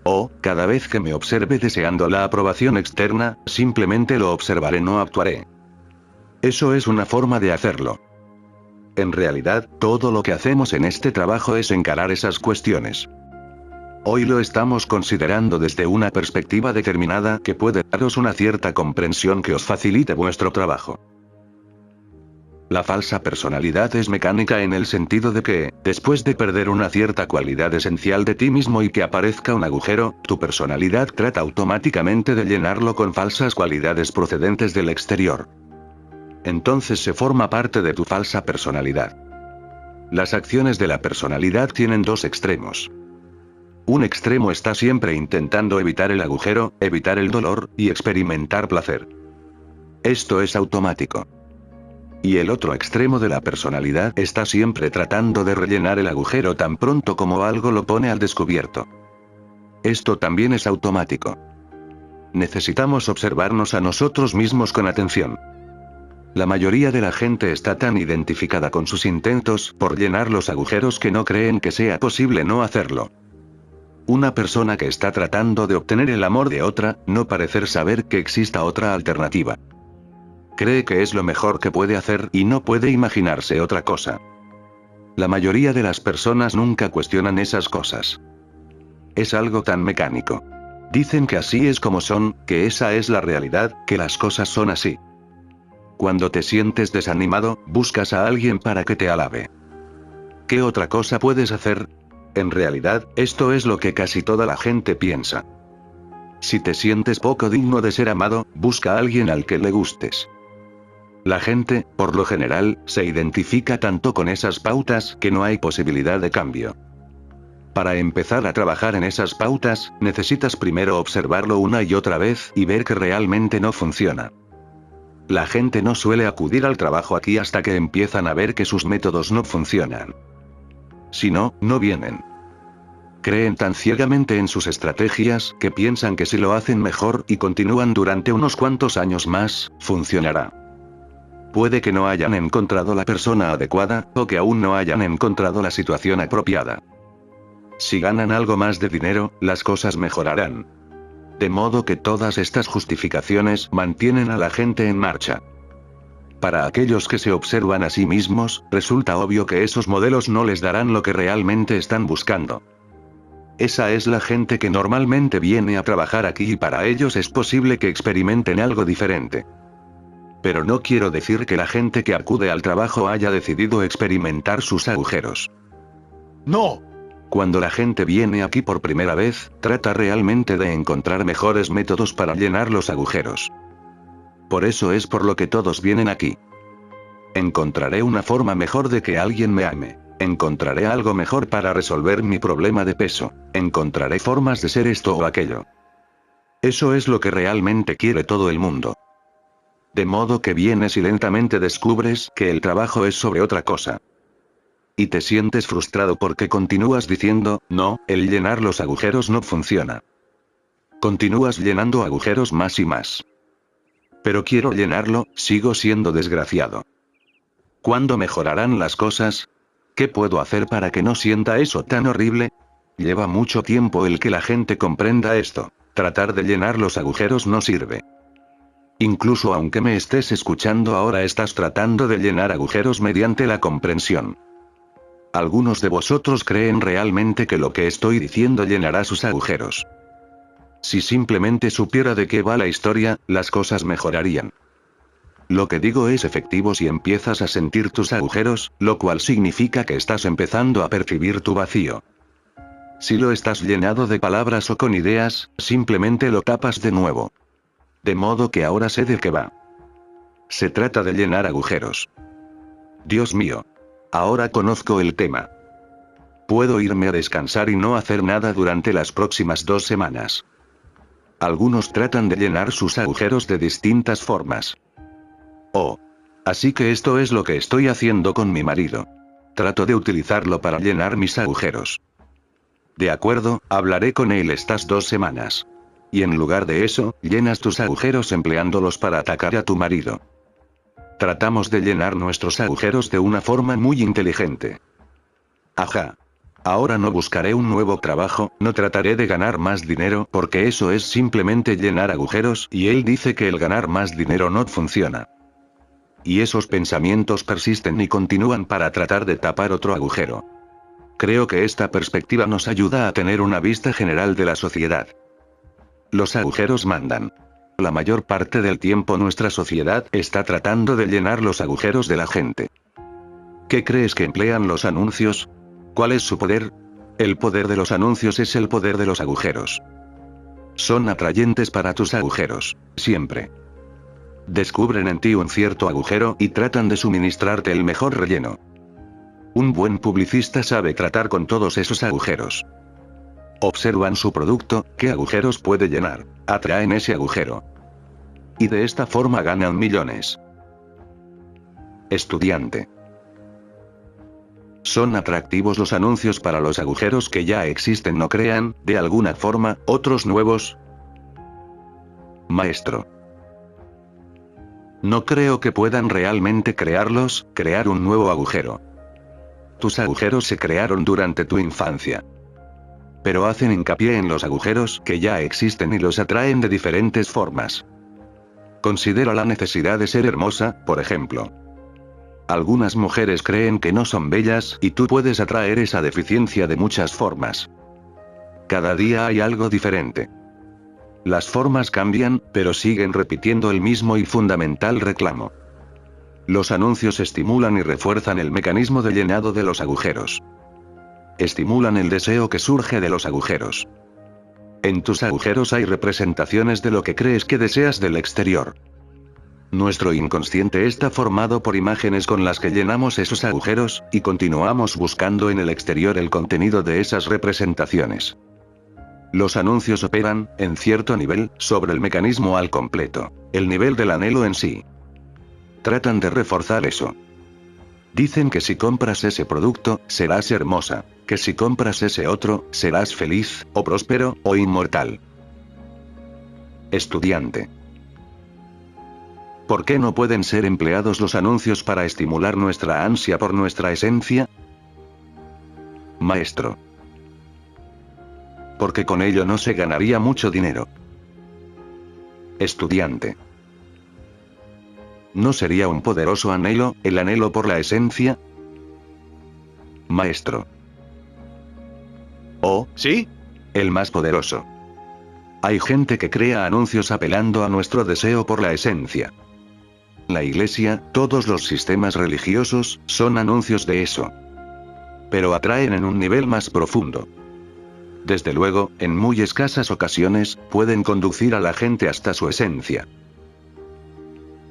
O, cada vez que me observe deseando la aprobación externa, simplemente lo observaré, no actuaré. Eso es una forma de hacerlo. En realidad, todo lo que hacemos en este trabajo es encarar esas cuestiones. Hoy lo estamos considerando desde una perspectiva determinada que puede daros una cierta comprensión que os facilite vuestro trabajo. La falsa personalidad es mecánica en el sentido de que, después de perder una cierta cualidad esencial de ti mismo y que aparezca un agujero, tu personalidad trata automáticamente de llenarlo con falsas cualidades procedentes del exterior. Entonces se forma parte de tu falsa personalidad. Las acciones de la personalidad tienen dos extremos. Un extremo está siempre intentando evitar el agujero, evitar el dolor, y experimentar placer. Esto es automático. Y el otro extremo de la personalidad está siempre tratando de rellenar el agujero tan pronto como algo lo pone al descubierto. Esto también es automático. Necesitamos observarnos a nosotros mismos con atención. La mayoría de la gente está tan identificada con sus intentos por llenar los agujeros que no creen que sea posible no hacerlo. Una persona que está tratando de obtener el amor de otra, no parecer saber que exista otra alternativa. Cree que es lo mejor que puede hacer y no puede imaginarse otra cosa. La mayoría de las personas nunca cuestionan esas cosas. Es algo tan mecánico. Dicen que así es como son, que esa es la realidad, que las cosas son así. Cuando te sientes desanimado, buscas a alguien para que te alabe. ¿Qué otra cosa puedes hacer? En realidad, esto es lo que casi toda la gente piensa. Si te sientes poco digno de ser amado, busca a alguien al que le gustes. La gente, por lo general, se identifica tanto con esas pautas que no hay posibilidad de cambio. Para empezar a trabajar en esas pautas, necesitas primero observarlo una y otra vez y ver que realmente no funciona. La gente no suele acudir al trabajo aquí hasta que empiezan a ver que sus métodos no funcionan. Si no, no vienen. Creen tan ciegamente en sus estrategias que piensan que si lo hacen mejor y continúan durante unos cuantos años más, funcionará. Puede que no hayan encontrado la persona adecuada, o que aún no hayan encontrado la situación apropiada. Si ganan algo más de dinero, las cosas mejorarán. De modo que todas estas justificaciones mantienen a la gente en marcha. Para aquellos que se observan a sí mismos, resulta obvio que esos modelos no les darán lo que realmente están buscando. Esa es la gente que normalmente viene a trabajar aquí y para ellos es posible que experimenten algo diferente. Pero no quiero decir que la gente que acude al trabajo haya decidido experimentar sus agujeros. No. Cuando la gente viene aquí por primera vez, trata realmente de encontrar mejores métodos para llenar los agujeros. Por eso es por lo que todos vienen aquí. Encontraré una forma mejor de que alguien me ame. Encontraré algo mejor para resolver mi problema de peso. Encontraré formas de ser esto o aquello. Eso es lo que realmente quiere todo el mundo. De modo que vienes y lentamente descubres que el trabajo es sobre otra cosa. Y te sientes frustrado porque continúas diciendo, no, el llenar los agujeros no funciona. Continúas llenando agujeros más y más. Pero quiero llenarlo, sigo siendo desgraciado. ¿Cuándo mejorarán las cosas? ¿Qué puedo hacer para que no sienta eso tan horrible? Lleva mucho tiempo el que la gente comprenda esto. Tratar de llenar los agujeros no sirve. Incluso aunque me estés escuchando ahora estás tratando de llenar agujeros mediante la comprensión. Algunos de vosotros creen realmente que lo que estoy diciendo llenará sus agujeros. Si simplemente supiera de qué va la historia, las cosas mejorarían. Lo que digo es efectivo si empiezas a sentir tus agujeros, lo cual significa que estás empezando a percibir tu vacío. Si lo estás llenado de palabras o con ideas, simplemente lo tapas de nuevo. De modo que ahora sé de qué va. Se trata de llenar agujeros. Dios mío. Ahora conozco el tema. Puedo irme a descansar y no hacer nada durante las próximas 2 semanas. Algunos tratan de llenar sus agujeros de distintas formas. Oh. Así que esto es lo que estoy haciendo con mi marido. Trato de utilizarlo para llenar mis agujeros. De acuerdo, hablaré con él estas 2 semanas. Y en lugar de eso, llenas tus agujeros empleándolos para atacar a tu marido. Tratamos de llenar nuestros agujeros de una forma muy inteligente. Ajá. Ahora no buscaré un nuevo trabajo, no trataré de ganar más dinero porque eso es simplemente llenar agujeros y él dice que el ganar más dinero no funciona. Y esos pensamientos persisten y continúan para tratar de tapar otro agujero. Creo que esta perspectiva nos ayuda a tener una vista general de la sociedad. Los agujeros mandan. La mayor parte del tiempo nuestra sociedad está tratando de llenar los agujeros de la gente. ¿Qué crees que emplean los anuncios? ¿Cuál es su poder? El poder de los anuncios es el poder de los agujeros. Son atrayentes para tus agujeros, siempre. Descubren en ti un cierto agujero y tratan de suministrarte el mejor relleno. Un buen publicista sabe tratar con todos esos agujeros. Observan su producto, qué agujeros puede llenar, atraen ese agujero. Y de esta forma ganan millones. Estudiante. ¿Son atractivos los anuncios para los agujeros que ya existen? ¿No crean, de alguna forma, otros nuevos? Maestro. No creo que puedan realmente crearlos, crear un nuevo agujero. Tus agujeros se crearon durante tu infancia. Pero hacen hincapié en los agujeros que ya existen y los atraen de diferentes formas. Considera la necesidad de ser hermosa, por ejemplo. Algunas mujeres creen que no son bellas y tú puedes atraer esa deficiencia de muchas formas. Cada día hay algo diferente. Las formas cambian, pero siguen repitiendo el mismo y fundamental reclamo. Los anuncios estimulan y refuerzan el mecanismo de llenado de los agujeros. Estimulan el deseo que surge de los agujeros. En tus agujeros hay representaciones de lo que crees que deseas del exterior. Nuestro inconsciente está formado por imágenes con las que llenamos esos agujeros, y continuamos buscando en el exterior el contenido de esas representaciones. Los anuncios operan, en cierto nivel, sobre el mecanismo al completo, el nivel del anhelo en sí. Tratan de reforzar eso. Dicen que si compras ese producto, serás hermosa, que si compras ese otro, serás feliz, o próspero, o inmortal. Estudiante. ¿Por qué no pueden ser empleados los anuncios para estimular nuestra ansia por nuestra esencia? Maestro. Porque con ello no se ganaría mucho dinero. Estudiante. ¿No sería un poderoso anhelo, el anhelo por la esencia? Maestro. Oh, ¿sí? El más poderoso. Hay gente que crea anuncios apelando a nuestro deseo por la esencia. La iglesia, todos los sistemas religiosos, son anuncios de eso. Pero atraen en un nivel más profundo. Desde luego, en muy escasas ocasiones, pueden conducir a la gente hasta su esencia.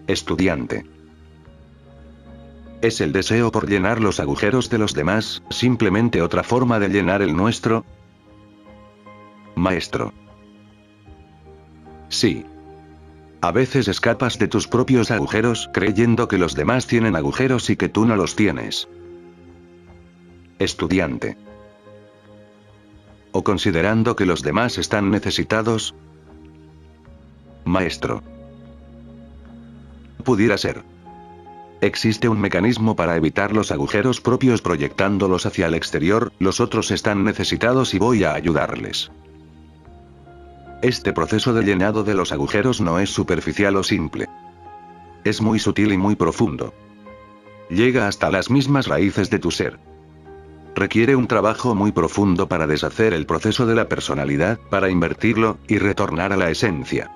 Estudiante. ¿Es el deseo por llenar los agujeros de los demás, simplemente otra forma de llenar el nuestro? Maestro. Sí. A veces escapas de tus propios agujeros creyendo que los demás tienen agujeros y que tú no los tienes. Estudiante. O considerando que los demás están necesitados. Maestro. Pudiera ser. Existe un mecanismo para evitar los agujeros propios proyectándolos hacia el exterior, los otros están necesitados y voy a ayudarles. Este proceso de llenado de los agujeros no es superficial o simple. Es muy sutil y muy profundo. Llega hasta las mismas raíces de tu ser. Requiere un trabajo muy profundo para deshacer el proceso de la personalidad, para invertirlo, y retornar a la esencia.